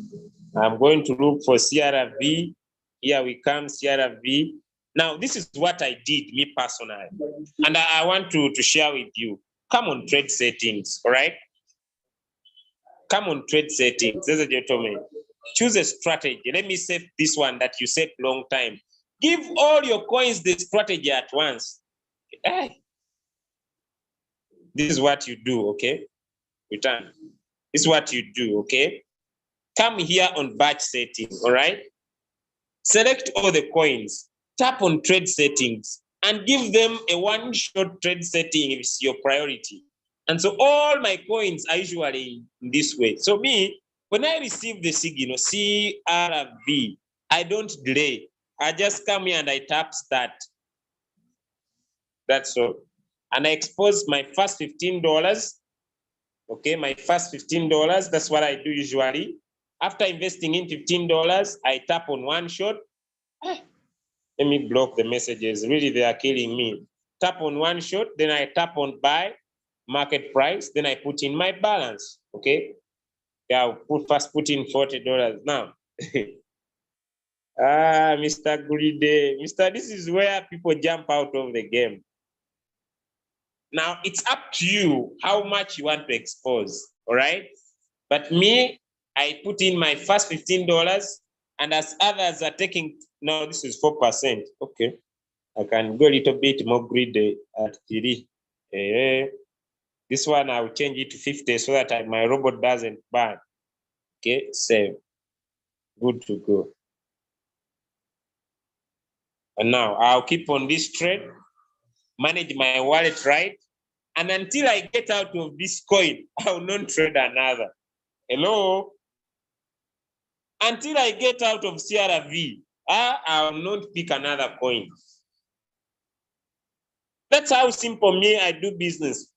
I'm going to look for CRV. Here we come, CRV. Now, this is what I did, me personally. And I want to share with you. Come on, trade settings, all right? Come on, trade settings. Ladies and gentlemen, choose a strategy. Let me set this one that you set long time. Give all your coins the strategy at once. This is what you do, okay? Return. This is what you do, okay? Come here on batch setting, all right? Select all the coins, tap on trade settings, and give them a one-shot trade setting if it's your priority. And so all my coins are usually in this way. So me, when I receive the signal, CRV, I don't delay. I just come here and I tap start. That's all. and I expose my first $15. Okay, my first $15, that's what I do usually. After investing in $15, I tap on one shot. Let me block the messages. Really, they are killing me. Tap on one shot, then I tap on buy, market price, then I put in my balance. Okay. Yeah, I'll first put in $40 now. Mr. Greedy. This is where people jump out of the game. Now it's up to you how much you want to expose. All right. But me, I put in my first $15, and as others are taking, no, this is 4%. Okay. I can go a little bit more greedy at 3. This one I'll change it to 50 so that my robot doesn't burn. Okay, save. Good to go. And now I'll keep on this trade, manage my wallet right, and until I get out of this coin, I will not trade another. Hello? Until I get out of CRV, I will not pick another coin. That's how simple me I do business.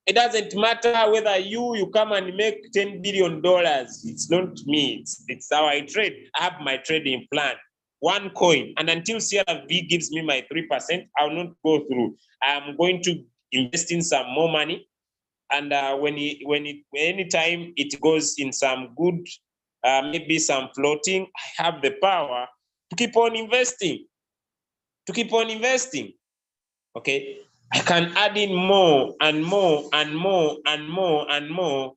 It doesn't matter whether you come and make $10 billion. It's not me. It's how I trade. I have my trading plan. One coin. And until CRV gives me my 3%, I will not go through. I'm going to invest in some more money. And anytime it goes in some good, maybe some floating, I have the power to keep on investing. Okay. I can add in more and more and more and more and more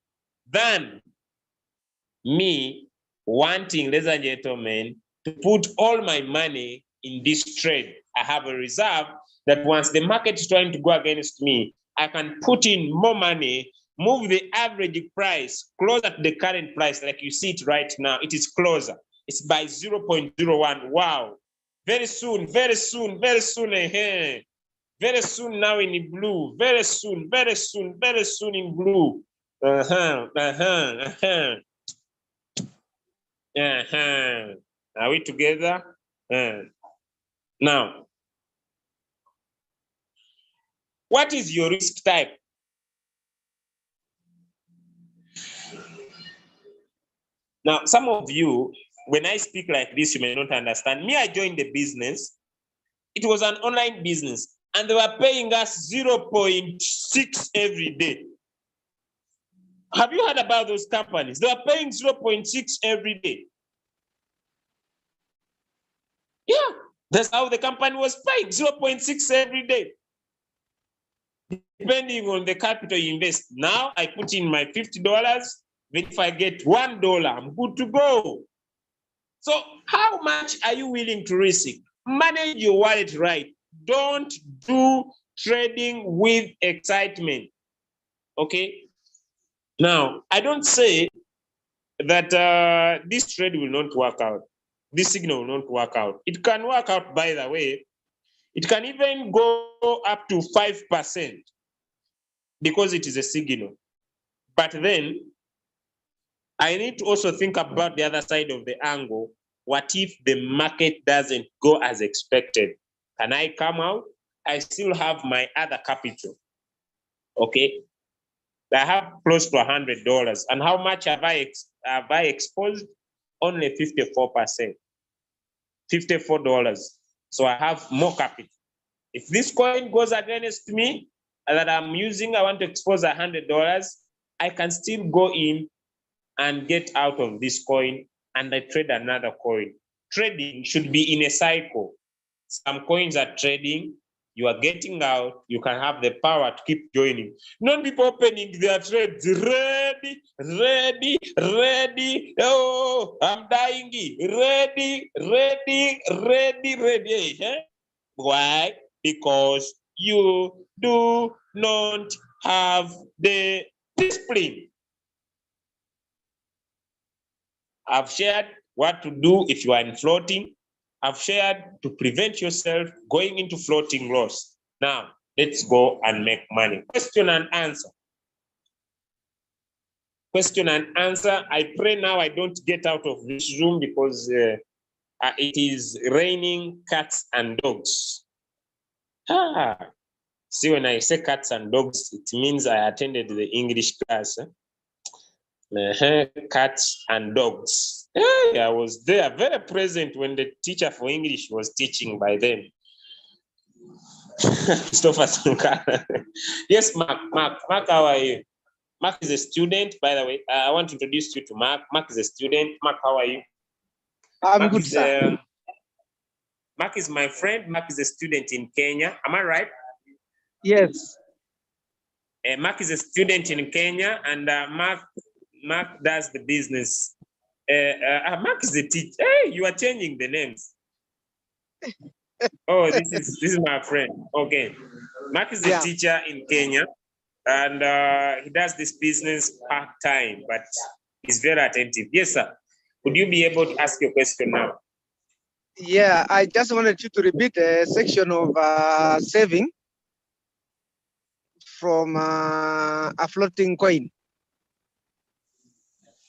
than me wanting, ladies and gentlemen, to put all my money in this trade. I have a reserve that once the market is trying to go against me, I can put in more money, move the average price closer to the current price, like you see it right now. It is closer. It's by 0.01. Wow. Very soon. Very soon now in blue. Very soon in blue. Are we together? Now, what is your risk type? Now, some of you, when I speak like this, you may not understand. Me, I joined the business. It was an online business, and they were paying us 0.6 every day. Have you heard about those companies? They are paying 0.6 every day. Yeah, that's how the company was paying, 0.6 every day. Depending on the capital you invest. Now I put in my $50. Then if I get $1, I'm good to go. So how much are you willing to risk? Manage your wallet right. Don't do trading with excitement. Okay? Now, I don't say that this trade will not work out. This signal will not work out. It can work out, by the way. It can even go up to 5% because it is a signal. But then I need to also think about the other side of the angle. What if the market doesn't go as expected? Can I come out? I still have my other capital. Okay. I have close to $100. And how much have I exposed? Only 54%. $54. So I have more capital. If this coin goes against me that I'm using, I want to expose $100, I can still go in and get out of this coin and I trade another coin. Trading should be in a cycle. Some coins are trading, you are getting out, you can have the power to keep joining. Not people opening their trades, ready. Oh, I'm dying. Ready. Eh? Why? Because you do not have the discipline. I've shared what to do if you are in floating. I've shared to prevent yourself going into floating loss. Now, let's go and make money. Question and answer. Question and answer. I pray now I don't get out of this room because it is raining cats and dogs. See, when I say cats and dogs, it means I attended the English class. Cats and dogs. Hey, I was there, very present when the teacher for English was teaching by then. Christopher Sankara. Yes, Mark, how are you? Mark is a student, by the way. I want to introduce you to Mark. Mark is a student. Mark, how are you? I'm Mark good, sir. Mark is my friend. Mark is a student in Kenya. Am I right? Yes. Mark is a student in Kenya, and Mark does the business. Mark is a teacher. Hey, you are changing the names. Oh, this is my friend. Okay, Mark is a teacher in Kenya, and he does this business part time, but he's very attentive. Yes, sir. Would you be able to ask your question now? Yeah, I just wanted you to repeat a section of saving from a floating coin.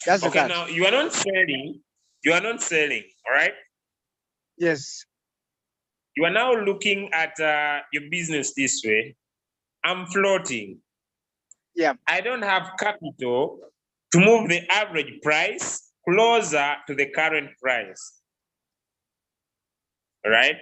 That's okay. that. Now you are not selling. You are not selling. All right. Yes. You are now looking at your business this way. I'm floating. Yeah. I don't have capital to move the average price closer to the current price. All right.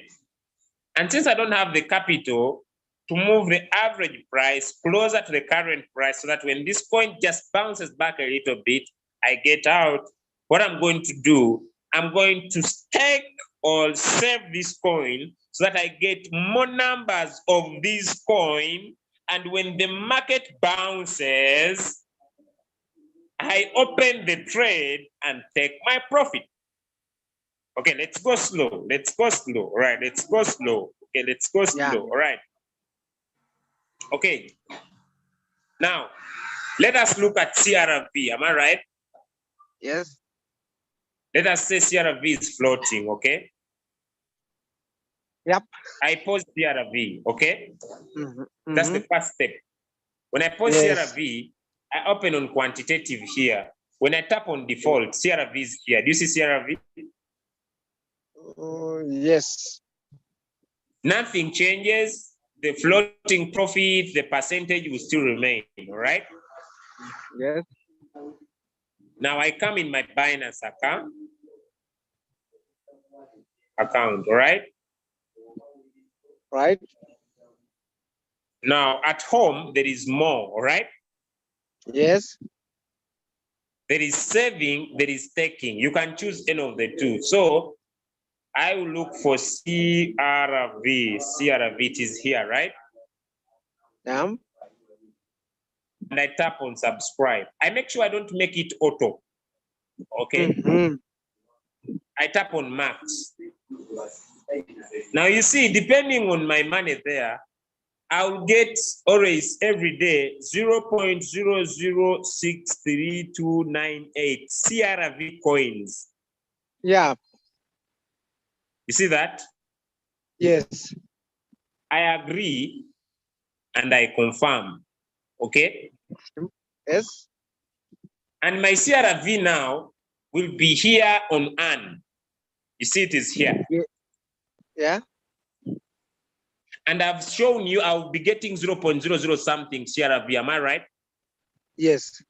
And since I don't have the capital to move the average price closer to the current price, so that when this coin just bounces back a little bit, I get out, what I'm going to do, I'm going to stake or save this coin so that I get more numbers of this coin. And when the market bounces, I open the trade and take my profit. Okay, let's go slow. Let's go slow. All right, let's go slow. Okay, let's go slow. Yeah. All right. Okay. Now, let us look at CRV. Am I right? Yes. Let us say CRV is floating. Okay. Yep. I pause CRV. Okay. Mm-hmm. That's the first step. When I pause Yes. CRV, I open on quantitative here. When I tap on default, CRV is here. Do you see CRV? Yes. Nothing changes. The floating profit, the percentage will still remain. All right. Yes. Now I come in my Binance account. All right. Right. Now at home, there is more, all right? Yes. There is saving, there is taking. You can choose any of the two. So I will look for CRV. CRV, it is here, right? Yeah. And I tap on subscribe. I make sure I don't make it auto. Okay. Mm-hmm. I tap on max. Now you see, depending on my money there, I'll get always every day 0.0063298 CRV coins. Yeah. You see that? Yes. I agree and I confirm. Okay. Yes. And my CRV now will be here on earn. You see, it is here. Yeah. And I've shown you I'll be getting 0.00 something CRV. Am I right? Yes.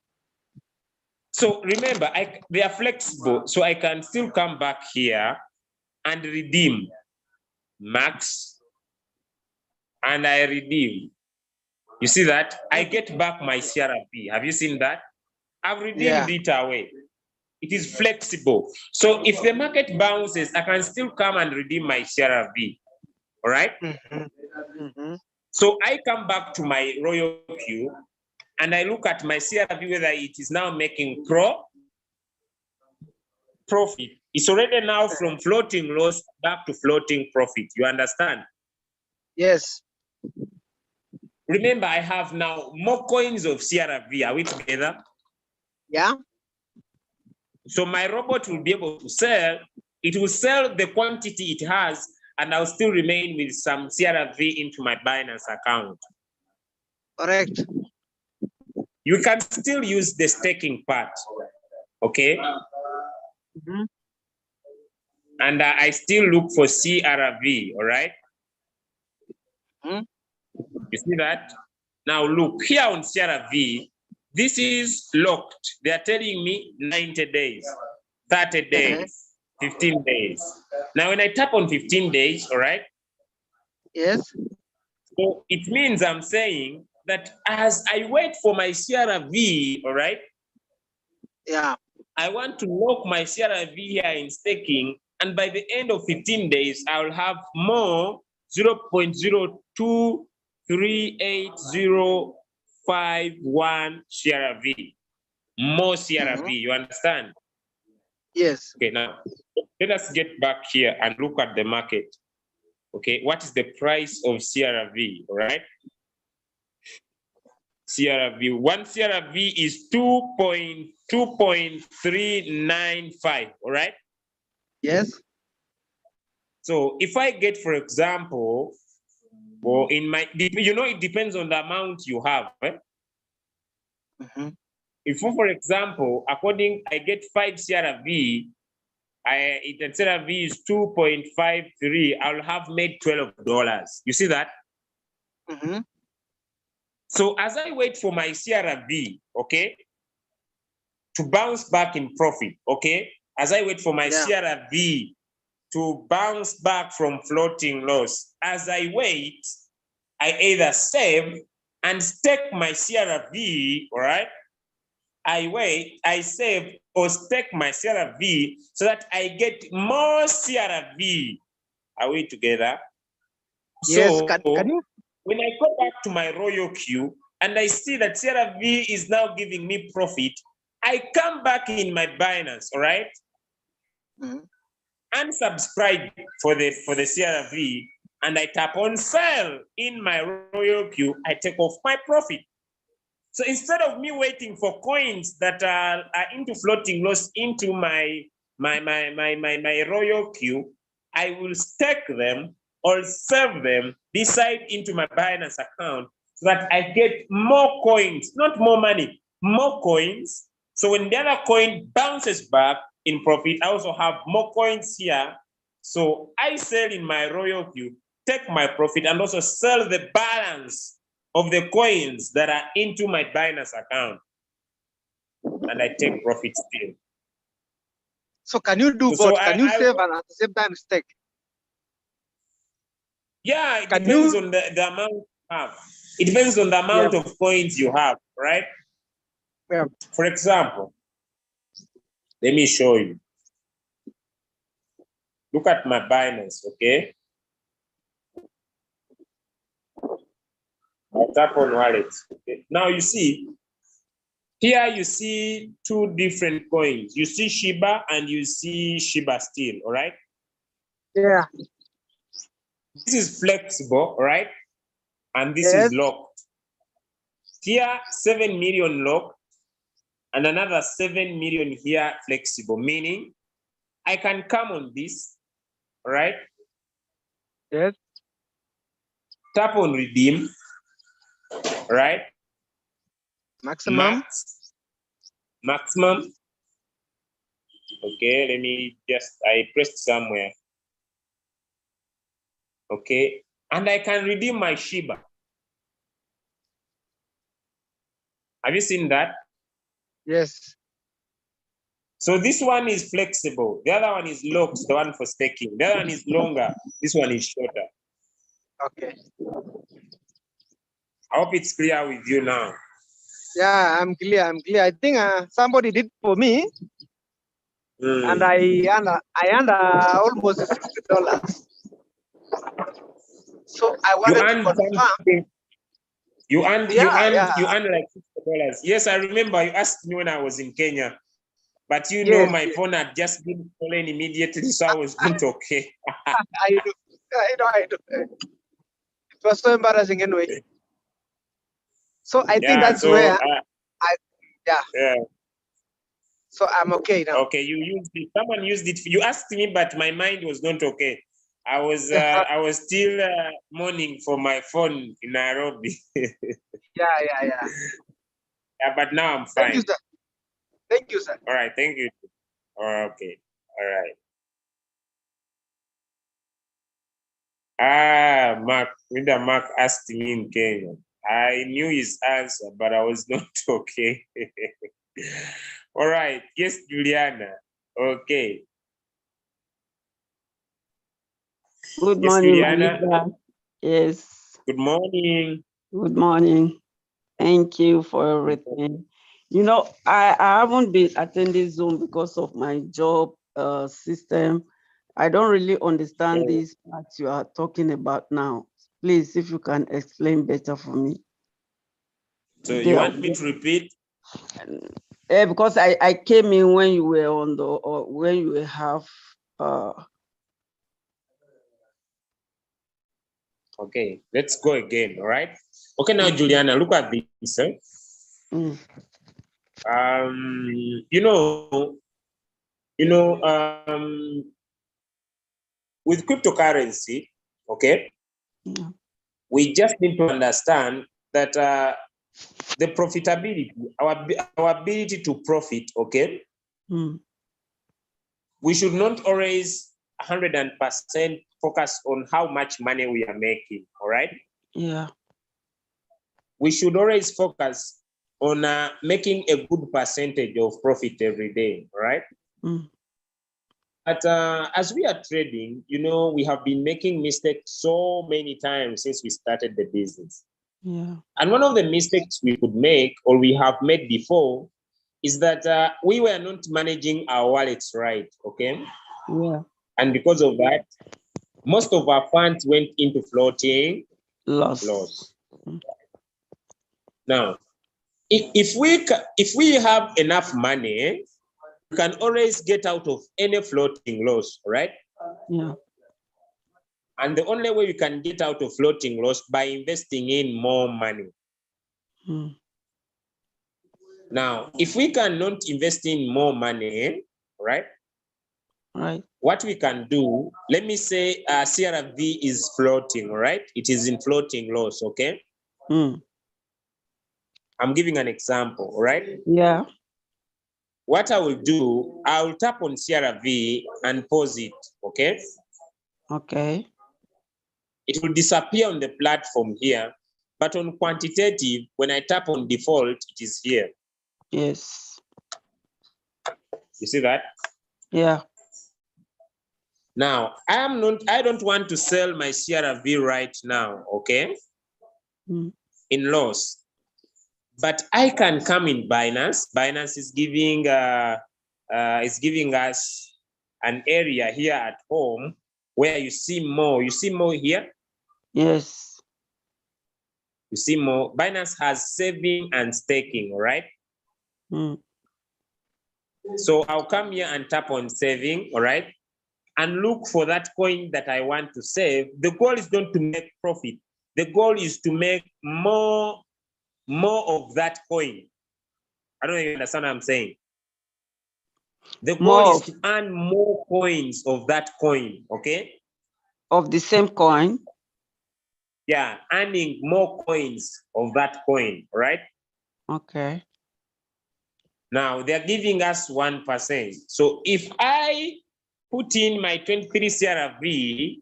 So remember, they are flexible. So I can still come back here and redeem max. And I redeem. You see that? I get back my CRV. Have you seen that? I've redeemed it away. It is flexible. So if the market bounces, I can still come and redeem my CRV. All right? Mm-hmm. Mm-hmm. So I come back to my Royalq and I look at my CRV whether it is now making profit. It's already now from floating loss back to floating profit. You understand? Yes. Remember, I have now more coins of CRV. Are we together? Yeah. So my robot will be able to sell. It will sell the quantity it has, and I'll still remain with some CRV into my Binance account. Correct. You can still use the staking part, okay? Mm-hmm. And I still look for CRV, all right? Mm-hmm. You see that? Now look here on CRV, this is locked. They are telling me 90 days, 30 days, 15 days. Now when I tap on 15 days, all right? Yes. So it means I'm saying that as I wait for my CRV, all right? Yeah. I want to lock my CRV here in staking, and by the end of 15 days, I will have more 0.0238051 CRV. More CRV, you understand? Yes. Okay, now let us get back here and look at the market. Okay, what is the price of CRV, all right? CRV, one CRV is 2.395, all right? Yes. So if I get, for example, or in my, you know, it depends on the amount you have. If, for example, according, I get 5 CRV, if the CRV is 2.53, I'll have made $12. You see that? So as I wait for my CRV, okay, to bounce back in profit, okay, as I wait for my CRV to bounce back from floating loss, as I wait, I either save and stake my CRV, all right? I wait, I save or stake my CRV so that I get more CRV. Are we together? Yes, So can you? when I go back to my Royalq and I see that CRV is now giving me profit, I come back in my Binance, all right? Unsubscribe for the CRV, and I tap on sell in my Royalq, I take off my profit. So instead of me waiting for coins that are into floating loss into my Royalq, I will stake them or save them this side into my Binance account so that I get more coins, not more money, more coins. So when the other coin bounces back in profit, I also have more coins here. So I sell in my Royalq, take my profit, and also sell the balance of the coins that are into my Binance account, and I take profit still. So can you do So both? Can you save and at the same time stake? Yeah, it depends on the amount you have. It depends on the amount of coins you have, right? Yeah. For example, let me show you. Look at my Binance, okay? I'll tap on wallet. Okay. Now you see, here you see 2 different coins. You see Shiba and you see Shiba still, all right? Yeah. This is flexible, all right? And this is locked. Here, 7 million locked, and another 7 million here flexible, meaning I can come on this, all right? Yes. Tap on redeem, right? Maximum. Maximum. Okay, let me just, I pressed somewhere. Okay, and I can redeem my Shiba. Have you seen that? Yes. So this one is flexible. The other one is locked, the one for staking. The other one is longer. This one is shorter. Okay. I hope it's clear with you now. Yeah, I'm clear. I'm clear. I think somebody did for me, and I earned almost $60. So I wanted to confirm. You earned like $60. Yes, I remember you asked me when I was in Kenya, but you know my phone had just been stolen immediately, so I was not okay. I know. It was so embarrassing anyway. So I think that's where yeah. So I'm okay now. Okay, you used it. Someone used it. You asked me, but my mind was not okay. I was still mourning for my phone in Nairobi. Yeah. Yeah, but now I'm fine. Thank you, sir. Thank you, sir. All right, thank you. Okay, all right. Mark, Mr. Mark asked me in Kenya. I knew his answer, but I was not okay. All right. Yes, Juliana. Okay. Good Yes, morning, Juliana. Malika. Yes, Good morning. good morning. Thank you for everything. You know, I haven't been attending Zoom because of my job system. I don't really understand these parts you are talking about now. Please, if you can explain better for me. So you want me to repeat? Because I came in when you were on the, or when you have, Okay, let's go again, all right? Okay, now, Juliana, look at this. You know, with cryptocurrency, okay, yeah, we just need to understand that the profitability, our ability to profit, okay, we should not always 100% focus on how much money we are making, all right? yeah, We should always focus on making a good percentage of profit every day, all right? But as we are trading, you know, we have been making mistakes so many times since we started the business. yeah, And one of the mistakes we could make, or we have made before, is that we were not managing our wallets right, okay? yeah. And because of that, most of our funds went into floating loss. Now, if we have enough money, we can always get out of any floating loss, right? Yeah. And the only way we can get out of floating loss by investing in more money. Now, if we cannot invest in more money, right? Right. What we can do, let me say CRV is floating, right? It is in floating loss, okay? I'm giving an example, right? Yeah. What I will do, I will tap on CRV and pause it, okay? Okay. It will disappear on the platform here, but on quantitative, when I tap on default, it is here. Yes. You see that? Yeah. Now, I don't want to sell my CRV right now, okay? In loss. But I can come in Binance. Binance is giving us an area here at home where you see more. You see more here? Yes. You see more. Binance has saving and staking, right? So I'll come here and tap on saving, all right? And look for that coin that I want to save. The goal is not to make profit. The goal is to make more of that coin. I don't know if you understand what I'm saying. The goal is to earn more coins of that coin, okay? Of the same coin? Yeah, earning more coins of that coin, right? Okay. Now, they're giving us 1%. So if I put in my 23 CRV,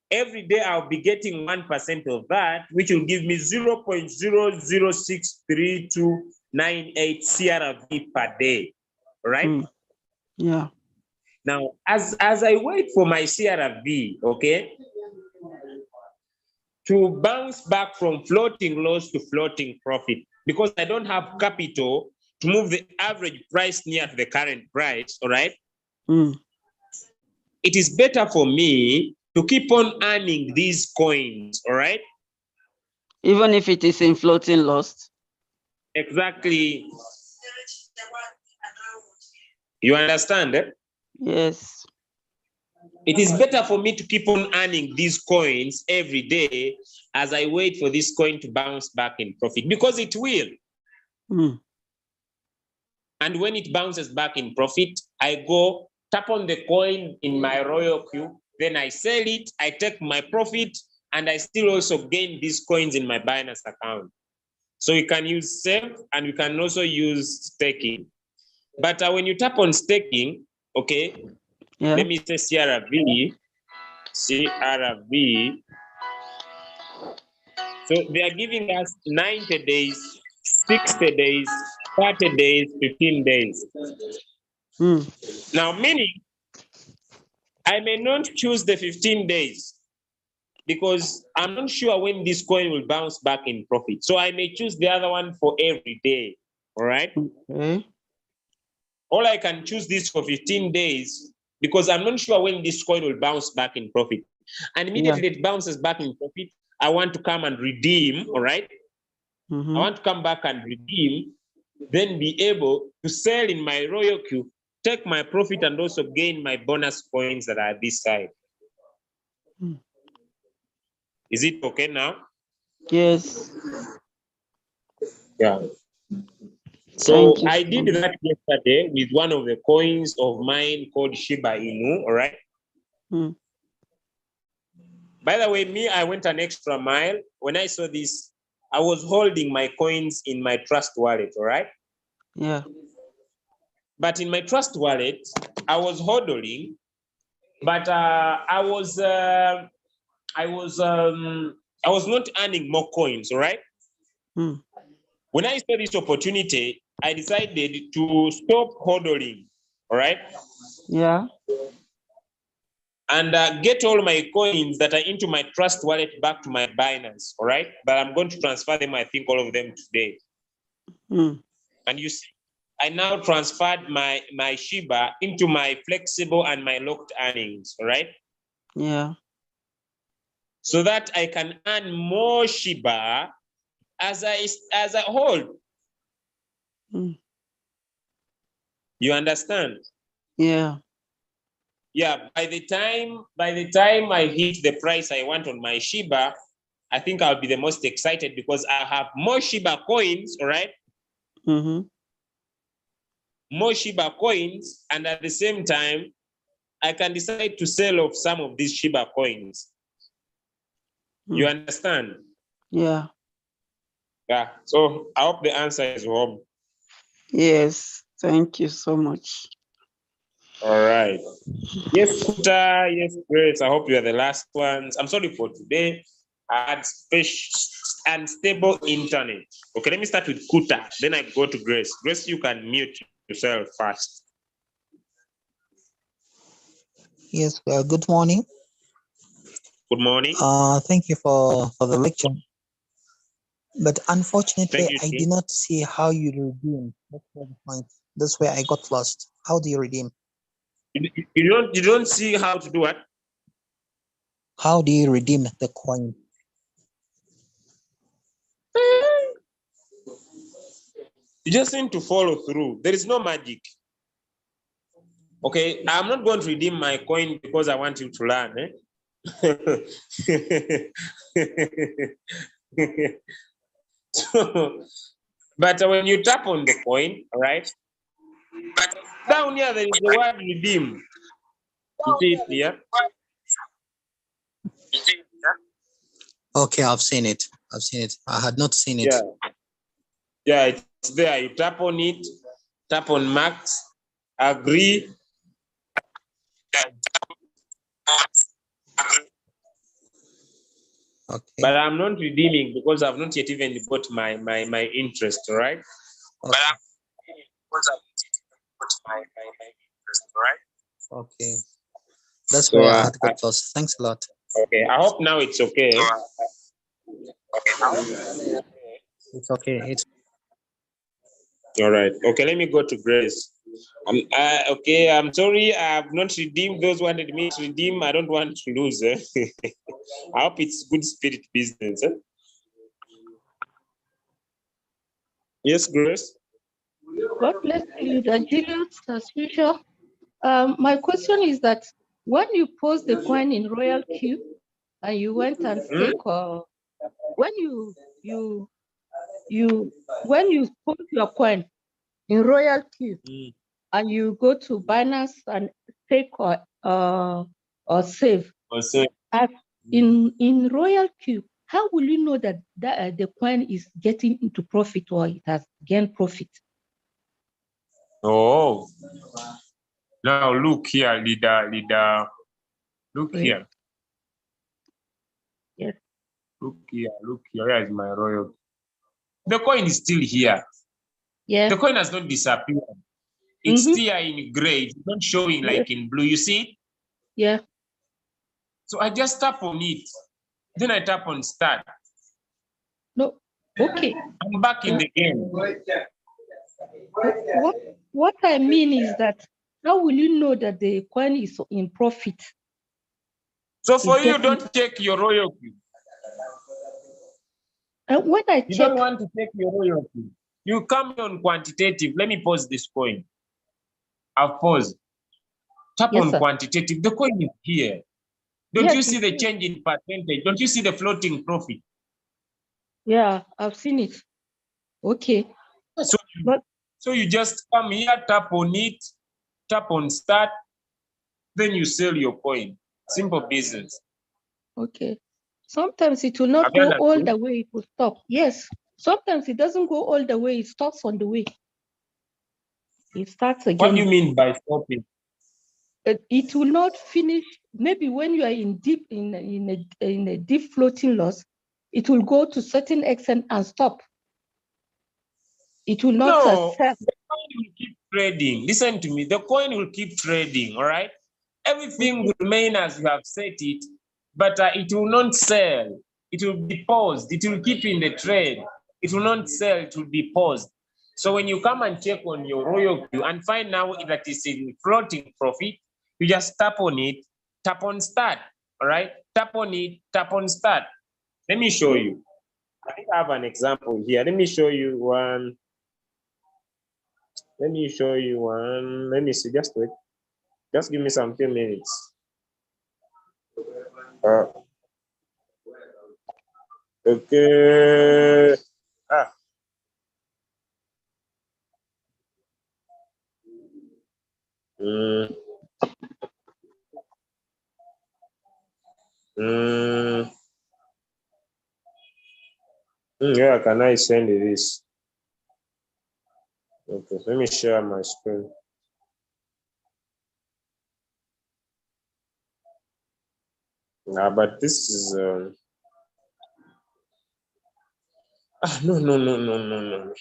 every day I'll be getting 1% of that, which will give me 0.0063298 CRV per day, right? Yeah. Now, as I wait for my CRV, okay, to bounce back from floating loss to floating profit, because I don't have capital to move the average price near to the current price, all right? It is better for me to keep on earning these coins, all right? Even if it is in floating loss? Exactly. You understand? Yes. It is better for me to keep on earning these coins every day as I wait for this coin to bounce back in profit, because it will. And when it bounces back in profit, I go tap on the coin in my Royalq, then I sell it, I take my profit, and I still also gain these coins in my Binance account. So we can use save and we can also use staking. But when you tap on staking, okay, let me say CRV, So they are giving us 90 days, 60 days, 30 days, 15 days. Now, meaning I may not choose the 15 days because I'm not sure when this coin will bounce back in profit. So I may choose the other one for every day. All right. Okay. Or I can choose this for 15 days because I'm not sure when this coin will bounce back in profit. And immediately it bounces back in profit, I want to come and redeem. All right. I want to come back and redeem, then be able to sell in my Royalq, take my profit, and also gain my bonus coins that are this side. Is it okay now? Yes. Yeah. So I did that yesterday with one of the coins of mine called Shiba Inu. All right. By the way, I went an extra mile. When I saw this, I was holding my coins in my trust wallet. All right. Yeah. But in my trust wallet, I was hodling, but I was not earning more coins. All right. When I saw this opportunity, I decided to stop hodling. All right. Yeah. And get all my coins that are into my trust wallet back to my Binance. All right. But I'm going to transfer them, I think, all of them today. And you see, I now transferred my Shiba into my flexible and my locked earnings. All right. Yeah. So that I can earn more Shiba as I hold. You understand? Yeah. Yeah. By the time I hit the price I want on my Shiba, I think I'll be the most excited because I have more Shiba coins. All right. More Shiba coins, and at the same time, I can decide to sell off some of these Shiba coins. You understand? Yeah. Yeah. So I hope the answer is home. Yes. Thank you so much. All right. Yes, Kuta. Yes, Grace. I hope you are the last ones. I'm sorry for today. I had unstable internet. Okay, let me start with Kuta. Then I go to Grace. Grace, you can mute yourself first. Yes, good morning. Good morning. Thank you for the lecture. But unfortunately, You, I did not see how you redeem. That's the point. That's where I got lost. How do you redeem? You don't see how to do what? How do you redeem the coin? You just need to follow through. There is no magic. Okay, I'm not going to redeem my coin because I want you to learn. But when you tap on the coin, all right, down here there is the word redeem. You see it here? Okay, I've seen it. I had not seen it. Yeah, it's there. You tap on it, tap on max, agree. Okay. But I'm not redeeming because I've not yet even got my interest, right? Okay. Okay. That's So, where I had got lost. Thanks a lot. Okay, I hope now it's okay. It's okay. It's all right. Okay, let me go to Grace. Okay, I'm sorry, I've not redeemed those who wanted me to redeem. I don't want to lose. I hope it's good spirit business. Yes, Grace. God bless you, Leader Julius, as usual. My question is that when you post the coin in Royalq and you went and stake, or when you post your coin in Royalq and you go to Binance and stake or save, in Royalq, how will you know that the coin is getting into profit or it has gained profit? Oh, now look here, leader. Look here. Yes. Look here, where is my Royalq? The coin is still here. Yeah. The coin has not disappeared. It's still in gray. It's not showing like in blue. You see it? Yeah. So I just tap on it. Then I tap on start. No. Okay. I'm back in the game. What I mean is that how will you know that the coin is in profit? So for you, don't check your Royalq. When I You check, don't want to check your Royalq. You come on quantitative. Let me pause this coin. I've paused. Tap on quantitative. The coin is here. Don't you see the change in percentage? Don't you see the floating profit? Yeah, I've seen it. Okay. So you just come here, tap on it, tap on start, then you sell your coin. Simple business. Okay. Sometimes it will not go all the way, it will stop. Yes. Sometimes it doesn't go all the way, it stops on the way. It starts again. What do you mean by stopping? It will not finish. Maybe when you are in a deep floating loss, it will go to certain extent and stop. It will not accept. The coin will keep trading. Listen to me. The coin will keep trading, all right? Everything will remain as you have set it, but it will not sell. It will be paused. It will keep in the trade. It will not sell. It will be paused. So when you come and check on your Royalq and find now that it's in floating profit, you just tap on it, tap on start, all right? Tap on it, tap on start. Let me show you. I think I have an example here. Let me show you one. Let me show you one. Let me see. Just wait. Just give me some few minutes. Okay. Yeah, can I send this? Okay, let me share my screen. But this is no.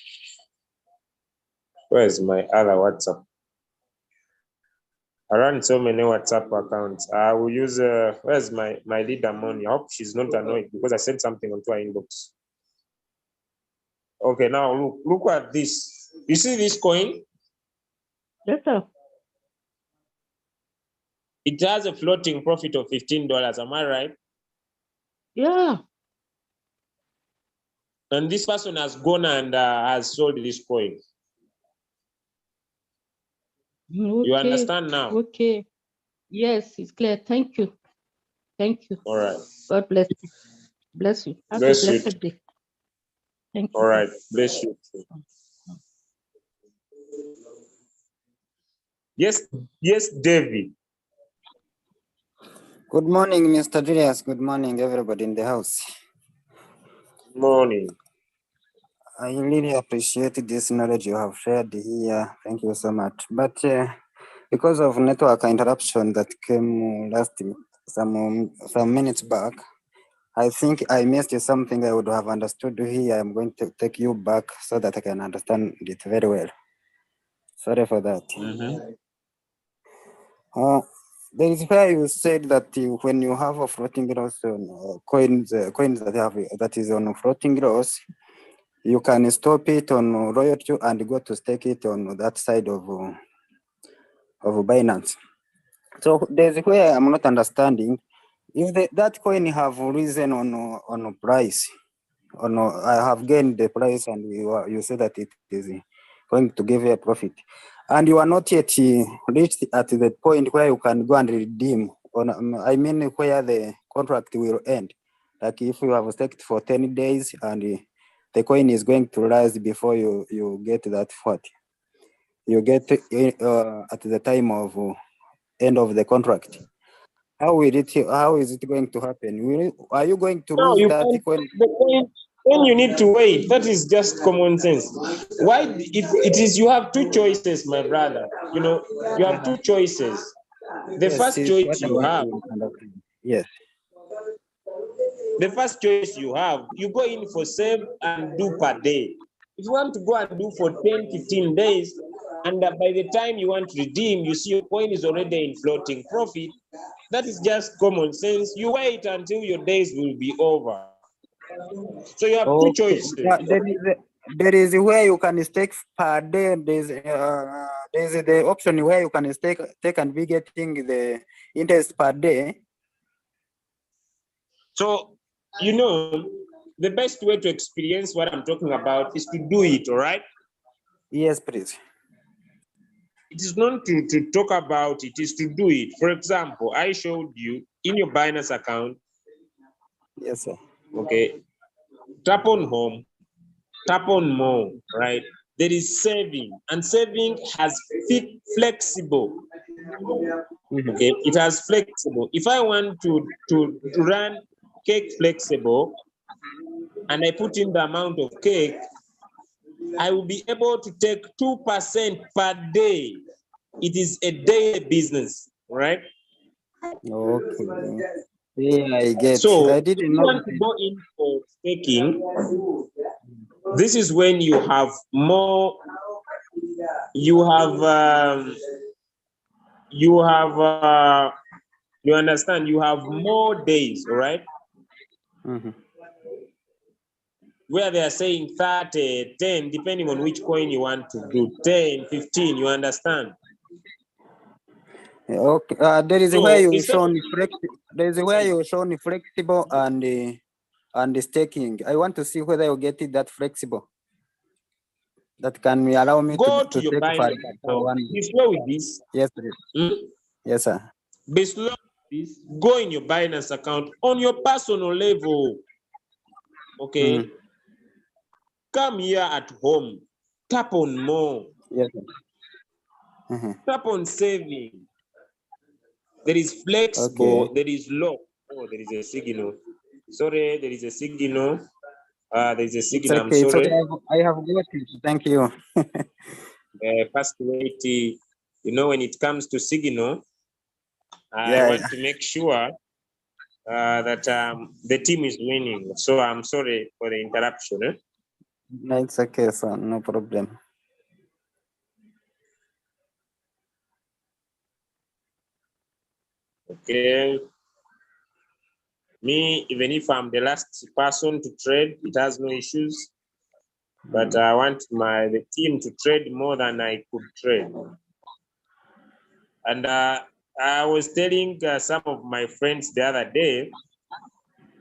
Where's my other WhatsApp? I run so many WhatsApp accounts. I will use where's my leader money? I hope she's not annoyed because I sent something onto her inbox. Okay, now look at this. You see this coin? Yes, sir. It has a floating profit of $15. Am I right? Yeah. And this person has gone and has sold this coin. Okay. You understand now? Okay. Yes, it's clear. Thank you. Thank you. All right. God bless you. Bless you. Have Bless a blessed day. Thank you. All right. Bless you. Yes, David. Good morning, Mr. Julius. Good morning, everybody in the house. Good morning. I really appreciate this knowledge you have shared here. Thank you so much. But because of network interruption that came some minutes back, I think I missed something I would have understood here. I'm going to take you back so that I can understand it very well. Sorry for that. There is where you said that when you have a floating loss on coins that is on floating loss, you can stop it on Royalq and go to stake it on that side of Binance. So there's where I'm not understanding. If that coin have risen on price, I have gained the price, and you say that it is going to give you a profit, and you are not yet reached at the point where you can go and redeem. I mean, where the contract will end. Like if you have staked for 10 days and the coin is going to rise before you get that what you get at the time of end of the contract. How is it going to happen? Are you going to lose that coin? When you need to wait, that is just common sense. Why it is you have two choices, my brother. You know, you have two choices. The first choice you have. Yes. the first choice you have, you go in for save and do per day. If you want to go and do for 10, 15 days, and by the time you want to redeem, you see your coin is already in floating profit, that is just common sense. You wait until your days will be over. So you have two choices. There is where you can stake per day. There's the option where you can stake and be getting the interest per day. So, you know, the best way to experience what I'm talking about is to do it, all right? Yes, please. It is not to talk about it, is to do it. For example, I showed you in your Binance account. Yes, sir. Okay. Tap on home, tap on more, right? There is saving, and saving has flexible. Okay, it has flexible. If I want to run cake flexible and I put in the amount of cake, I will be able to take 2% per day. It is a daily business, right? Okay. Yeah, I get. So I didn't if you know. want to go in for staking, this is when you have more, you understand, you have more days, all right? Where they are saying 30, 10, depending on which coin you want to do, 10, 15, you understand? Okay. There is So, where you shown flexible and staking. I want to see whether you get it that flexible. That can allow me go to your take Binance account. Be slow with this. Yes, please. Yes, sir. Be slow with this. Go in your Binance account on your personal level. Okay. Come here at home. Tap on more. Yes. Tap on saving. There is flexible. Okay. There is low. Oh, there is a signal. Sorry, there is a signal. There is a signal. It's okay. I'm sorry. I have got it. Thank you. First wait, you know, when it comes to signal, I want to make sure that the team is winning. So I'm sorry for the interruption. No, it's okay, sir. No problem. Okay. Me, even if I'm the last person to trade, it has no issues. But I want the team to trade more than I could trade. And I was telling some of my friends the other day,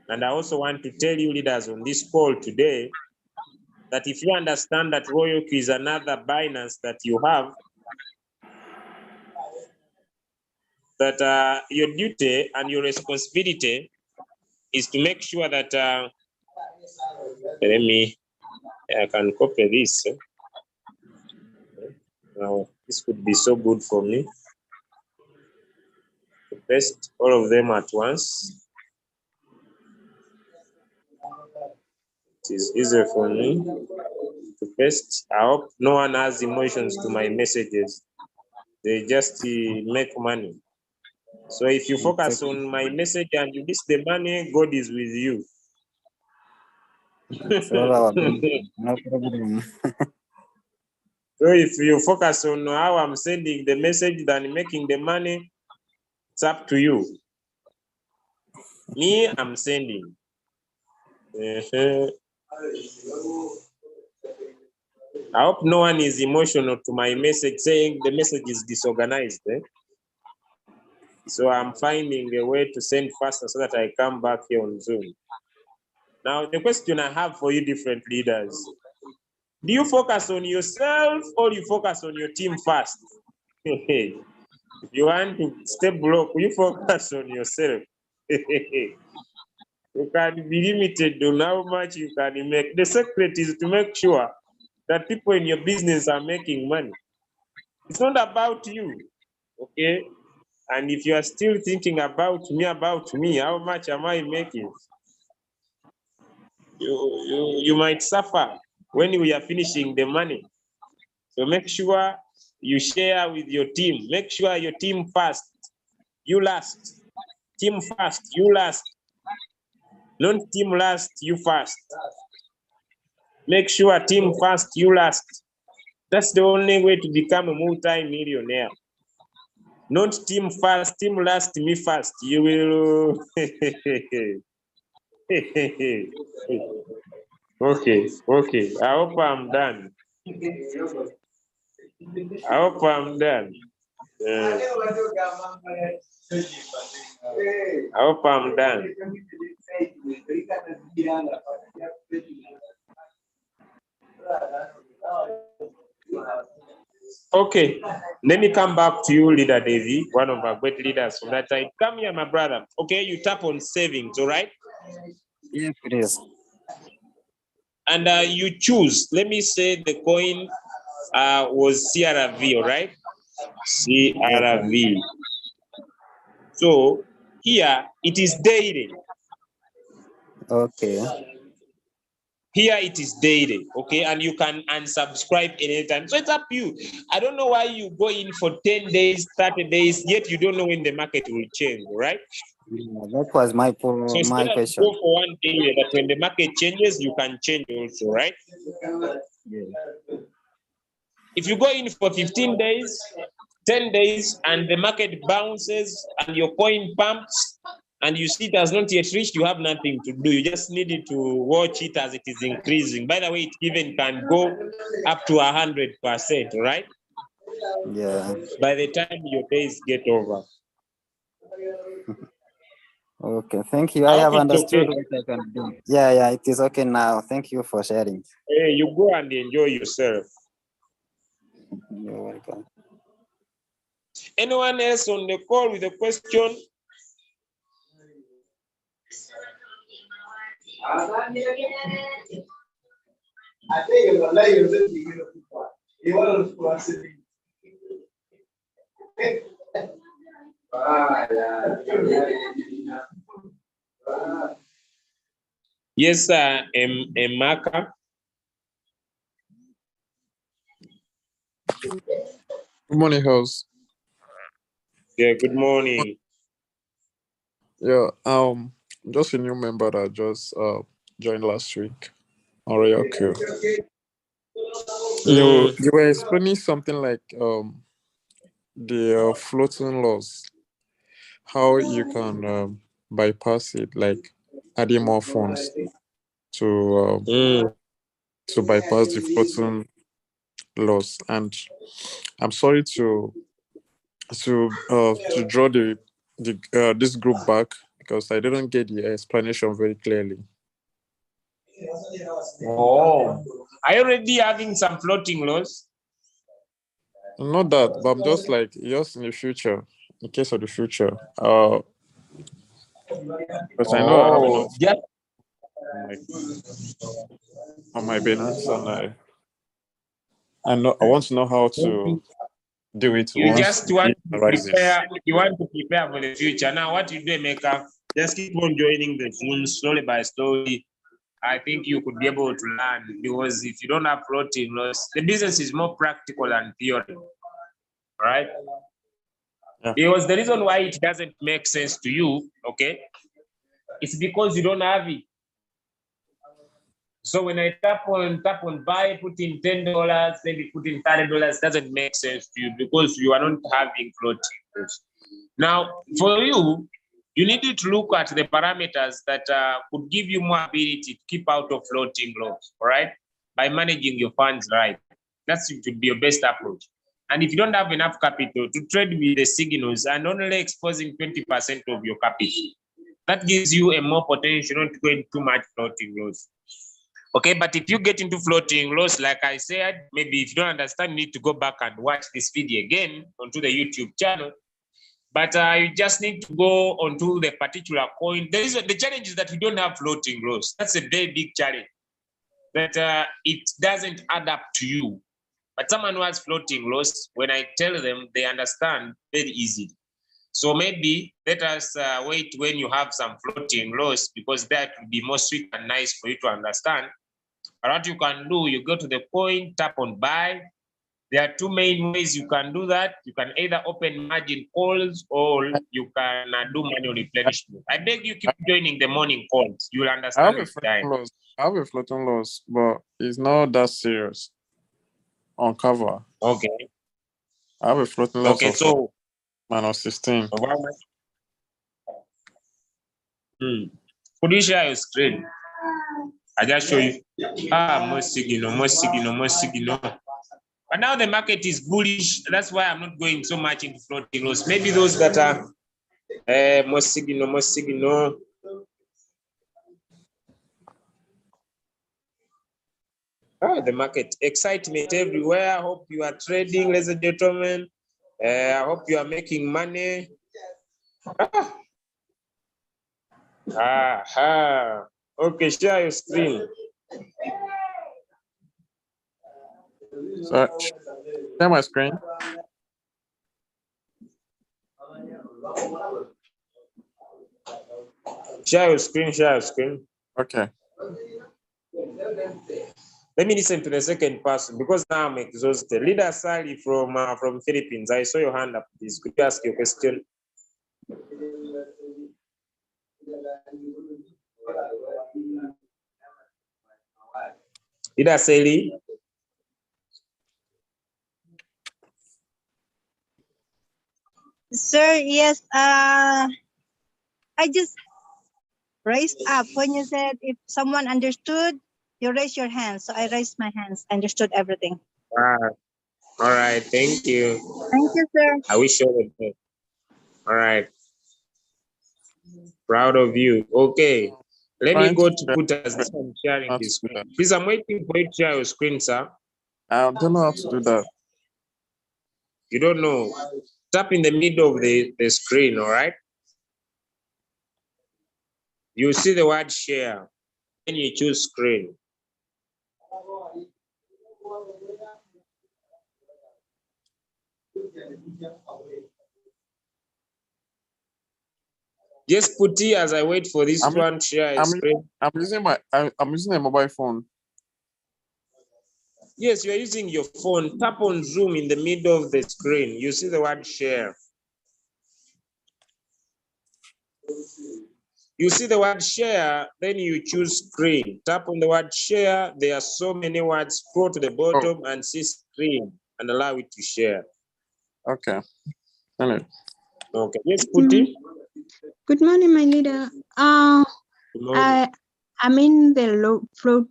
and I also want to tell you leaders on this call today, that if you understand that Royalq is another Binance that you have, that your duty and your responsibility is to make sure that, I can copy this. Now, this could be so good for me. To paste all of them at once. It is easier for me to paste. I hope no one has emotions to my messages. They just make money. So if you focus on my message and you miss the money, God is with you. It's all our no problem. So if you focus on how I'm sending the message than making the money, it's up to you. Me, I'm sending. I hope no one is emotional to my message saying the message is disorganized. So I'm finding a way to send faster so that I come back here on Zoom. Now, the question I have for you different leaders, do you focus on yourself or you focus on your team first? If you want to stay broke, you focus on yourself. You can be limited on how much you can make. The secret is to make sure that people in your business are making money. It's not about you, okay? And if you are still thinking about me, how much am I making? You might suffer when we are finishing the money. So make sure you share with your team. Make sure your team first, you last. Team first, you last. Don't team last, you first. Make sure team first, you last. That's the only way to become a multi-millionaire. Not team first, team last, me first. You will. Okay. I hope I'm done. I hope I'm done. I hope I'm done. Okay, let me come back to you, Leader Davy, one of our great leaders from that time. Come here, my brother. Okay, you tap on savings, all right? Yes, please. And you choose. Let me say the coin was CRV, all right? CRV. So here it is daily. Okay. Here it is daily, okay? And you can unsubscribe anytime. So it's up to you. I don't know why you go in for 10 days, 30 days, yet you don't know when the market will change, right? Yeah, that was my So it's better to question. go for one period that when the market changes, you can change also, right? Yeah. If you go in for 15 days, 10 days, and the market bounces and your coin pumps, and you see it has not yet reached, you have nothing to do. You just needed to watch it as it is increasing. By the way, it even can go up to 100%, right? Yeah. By the time your days get over. Okay, thank you. I have understood what I can do. Yeah, it is okay now. Thank you for sharing. Hey, you go and enjoy yourself. You're welcome. Anyone else on the call with a question? Yes, sir. Emaka. Good morning, house. Yeah, good morning. Yeah, just a new member that just joined last week on Royalq. You were explaining something like the floating loss, how you can bypass it, like adding more funds to bypass the floating loss. And I'm sorry to draw the this group back because I didn't get the explanation very clearly. Oh, are you already having some floating loss? Not that, but I'm just like, just in the future, in case of the future. Because I know I have enough on my Binance, and I want to know how to do it You once just want it to arises. prepare. You want to prepare for the future. Now, what you do, Emeka, just keep on joining the Zoom slowly by slowly. I think you could be able to learn, because if you don't have floating loss, the business is more practical than theory, right? Yeah. Because the reason why it doesn't make sense to you, okay, it's because you don't have it. So when I tap on buy, put in $10, maybe put in $30, doesn't make sense to you because you are not having floating loss. Now, for you, you need to look at the parameters that could give you more ability to keep out of floating loss, all right? By managing your funds right. That should be your best approach. And if you don't have enough capital to trade with the signals and only exposing 20% of your capital, that gives you a more potential not to go into too much floating loss. Okay, but if you get into floating loss, like I said, maybe if you don't understand, you need to go back and watch this video again onto the YouTube channel. But you just need to go onto the particular coin. The challenge is that you don't have floating loss. That's a very big challenge. That it doesn't add up to you. But someone who has floating loss, when I tell them, they understand very easily. So maybe let us wait when you have some floating loss, because that will be more sweet and nice for you to understand. But what you can do, you go to the coin, tap on buy, There are two main ways you can do that. You can either open margin calls or you can do manual replenishment. I beg you keep joining the morning calls. You'll I understand have a with time. floating loss. I have a floating loss, but it's not that serious on cover. Okay. I have a floating loss Okay, of so minus 16. Could you share your screen? I just show you. More signal, more signal, more signal. But now the market is bullish. That's why I'm not going so much into floating loss. Maybe those that are more signal, more signal. The market excitement everywhere. I hope you are trading, ladies and gentlemen. I hope you are making money. Okay, share your screen. So, share my screen. Share your screen, share your screen. Okay. Let me listen to the second person because now I'm exhausted. Leader Sally from Philippines. I saw your hand up, please. Could you ask your question? Leader Sally. Sir, yes. I just raised up when you said if someone understood, you raise your hand. So I raised my hands. I understood everything. All right, thank you. Thank you, sir. I wish you all the best. All right. Proud of you. Okay. Let me go to put as I'm sharing this screen. Please, I'm waiting for you to share your screen, sir. I don't know how to do that. You don't know. Tap in the middle of the screen, all right? You see the word share. Then you choose screen. Just put it as I wait for this one to share screen. I'm using a mobile phone. Yes, you are using your phone. Tap on Zoom in the middle of the screen. You see the word share. You see the word share, then you choose screen. Tap on the word share. There are so many words. Scroll to the bottom and see screen and allow it to share. Okay. Okay. Yes, Puti. Good morning, my leader. I'm in the float.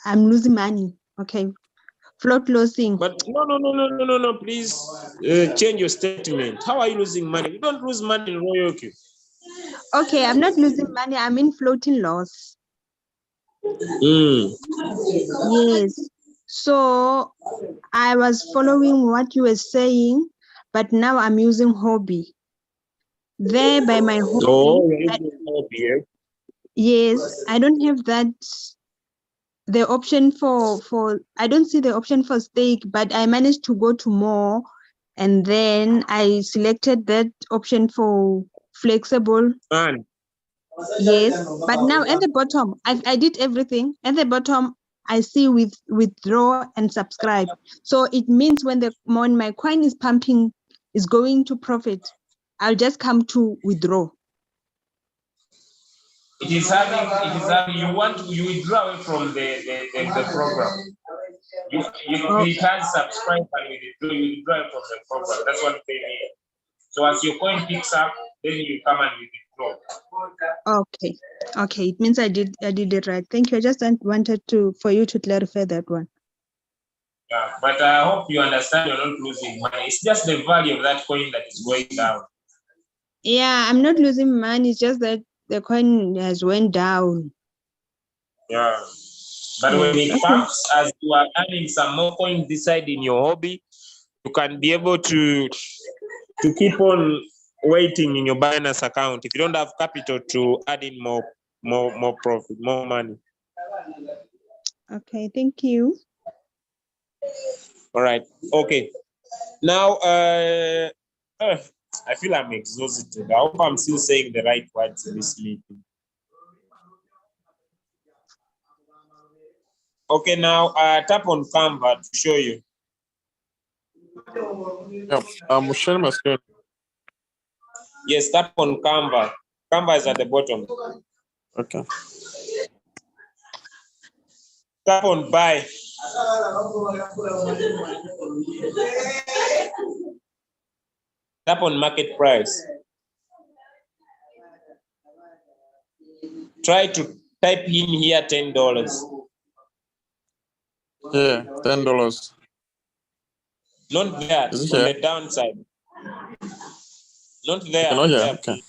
I'm losing money. Okay, float losing. But no, please change your statement. How are you losing money? You don't lose money in Royalq. Okay, I'm not losing money. I'm in floating loss. Yes. So I was following what you were saying, but now I'm using hobby. There by my hobby. Yes, I don't have that. The option for I don't see the option for stake, but I managed to go to more, and then I selected that option for flexible. Yes, but now at the bottom, I did everything. At the bottom, I see withdraw and subscribe. So it means when my coin is pumping, is going to profit, I'll just come to withdraw. It is having you withdraw away from the program. You can't subscribe and you withdraw from the program. That's what they mean. So as your coin picks up, then you come and withdraw. Okay, it means I did it right. Thank you. I just wanted for you to clarify that one. Yeah, but I hope you understand you're not losing money. It's just the value of that coin that is going down. Yeah, I'm not losing money. It's just that the coin has went down. Yeah. But when it pumps, as you are earning some more coins inside in your hobby, you can be able to keep on waiting in your Binance account if you don't have capital to add in more profit, more money. Okay, thank you. All right. Okay. Now, I feel I'm exhausted. I hope I'm still saying the right words in this meeting. Okay, now tap on Canva to show you. Yeah, I'm sharing my screen. Yes, tap on Canva. Canva is at the bottom. Okay. Tap on buy. Tap on market price. Try to type in here $10. Yeah, $10. Not there, Is it on here? the downside. Not there. Okay, not here. There, Okay. please.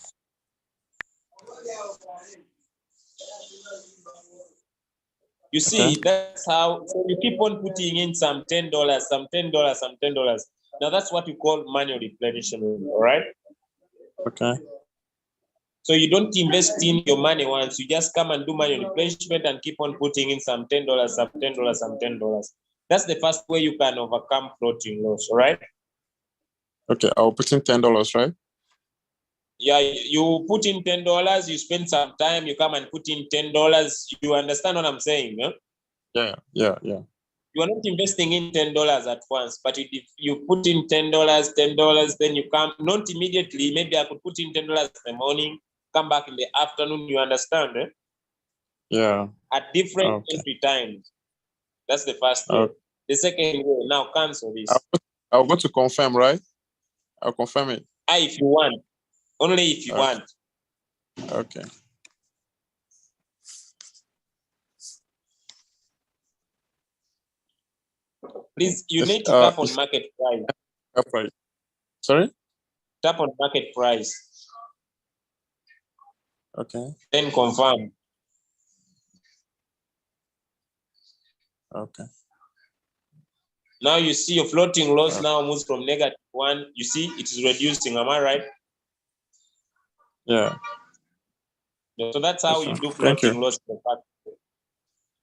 You see, Okay. that's how, so you keep on putting in some $10, some $10, some $10. Now that's what we call manual replenishment, all right? Okay. So you don't invest in your money once, you just come and do manual replenishment and keep on putting in some $10, some $10, some $10. That's the first way you can overcome floating loss, all right? Okay, I'll put in $10, right? Yeah, you put in $10, you spend some time, you come and put in $10. You understand what I'm saying? Huh? Yeah. You are not investing in $10 at once, but if you put in $10, then you come, not immediately, maybe I could put in $10 in the morning, come back in the afternoon, you understand? Eh? Yeah. At different entry times. That's the first way. Okay. The second way, now cancel this. I'll go to confirm, right? I'll confirm it. If you want. Only if you want. Okay. Please, you need to tap on market price. Sorry? Tap on market price. Okay. Then confirm. Okay. Now you see your floating loss now moves from -1. You see it is reducing. Am I right? Yeah. So that's how you do Thank you. floating loss.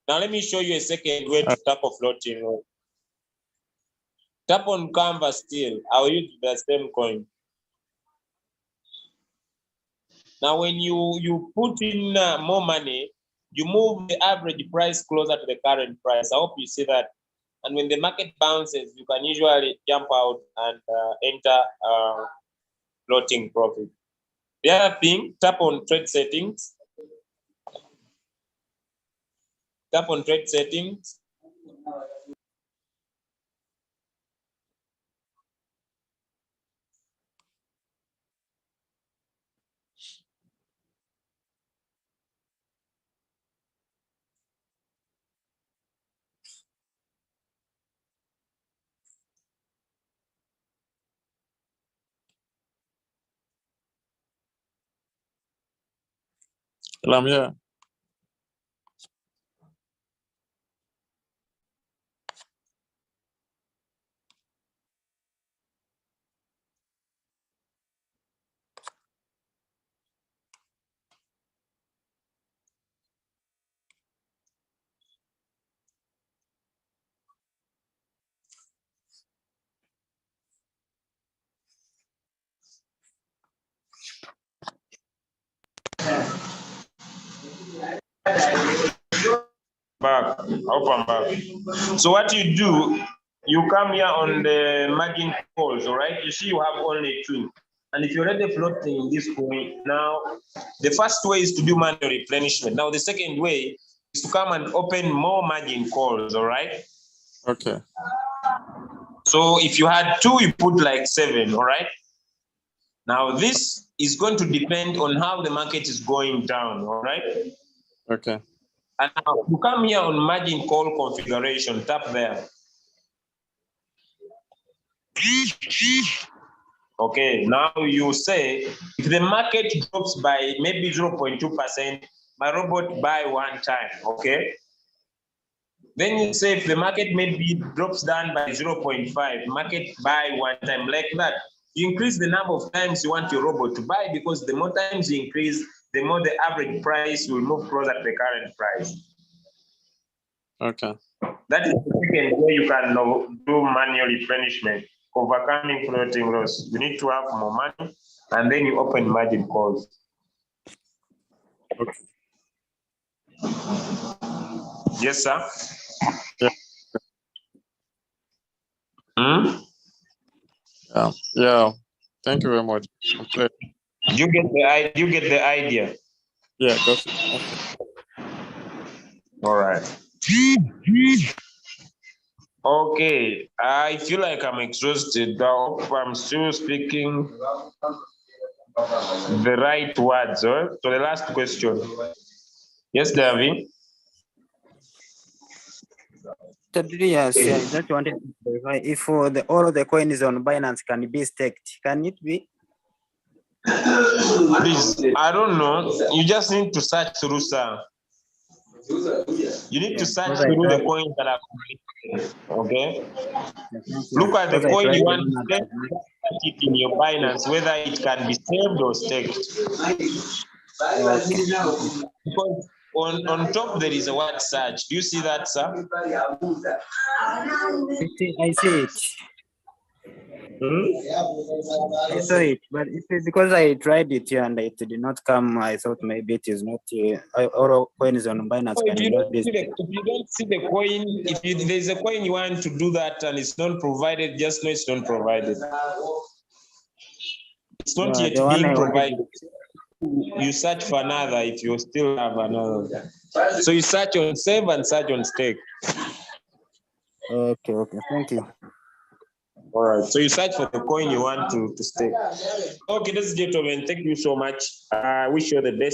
Now let me show you a second way to tap a floating loss. Tap on Canva still. I'll use the same coin. Now when you put in more money, you move the average price closer to the current price. I hope you see that. And when the market bounces, you can usually jump out and enter floating profit. The other thing, tap on trade settings. Tap on trade settings. I'm here. Back. Hope I'm back. So what you do, you come here on the margin calls, all right? You see you have only 2. And if you're already floating in this coin, now the first way is to do manual replenishment. Now the second way is to come and open more margin calls, all right? Okay. So if you had 2, you put like 7, all right? Now this is going to depend on how the market is going down, all right? Okay. And now you come here on margin call configuration, tap there. Okay, now you say if the market drops by maybe 0.2%, my robot buy 1 time, okay? Then you say if the market maybe drops down by 0.5, market buy 1 time, like that. You increase the number of times you want your robot to buy, because the more times you increase, the more the average price will move closer to the current price. Okay. That is the second way you can do manual replenishment, overcoming floating loss. You need to have more money, and then you open margin calls. Okay. Yes, sir? Yeah. Hmm? Yeah. Thank you very much. Okay. You get the idea. Yeah, just All right. Okay, I feel like I'm exhausted. I hope I'm still speaking the right words. So the last question. Yes, David. Yes, I just wanted to clarify if all the coins on Binance can be staked. Can it be? Please, I don't know. You just need to search through, sir. You need to search through the coins that are created. Okay. Look at the coin you want to stake. Search it in your Binance whether it can be saved or staked. Because on top there is a word search. Do you see that, sir? I see it. I saw it, but because I tried it and it did not come, I thought maybe it is not. All coins on Binance So can if you not be. if you don't see the coin, if there's a coin you want to do that and it's not provided, just know it's not provided. It's not yet being provided. You search for another if you still have another. So you search on save and search on stake. Okay, thank you. All right, so you search for the coin you want to stake. Okay, ladies and gentlemen, thank you so much. I wish you the best.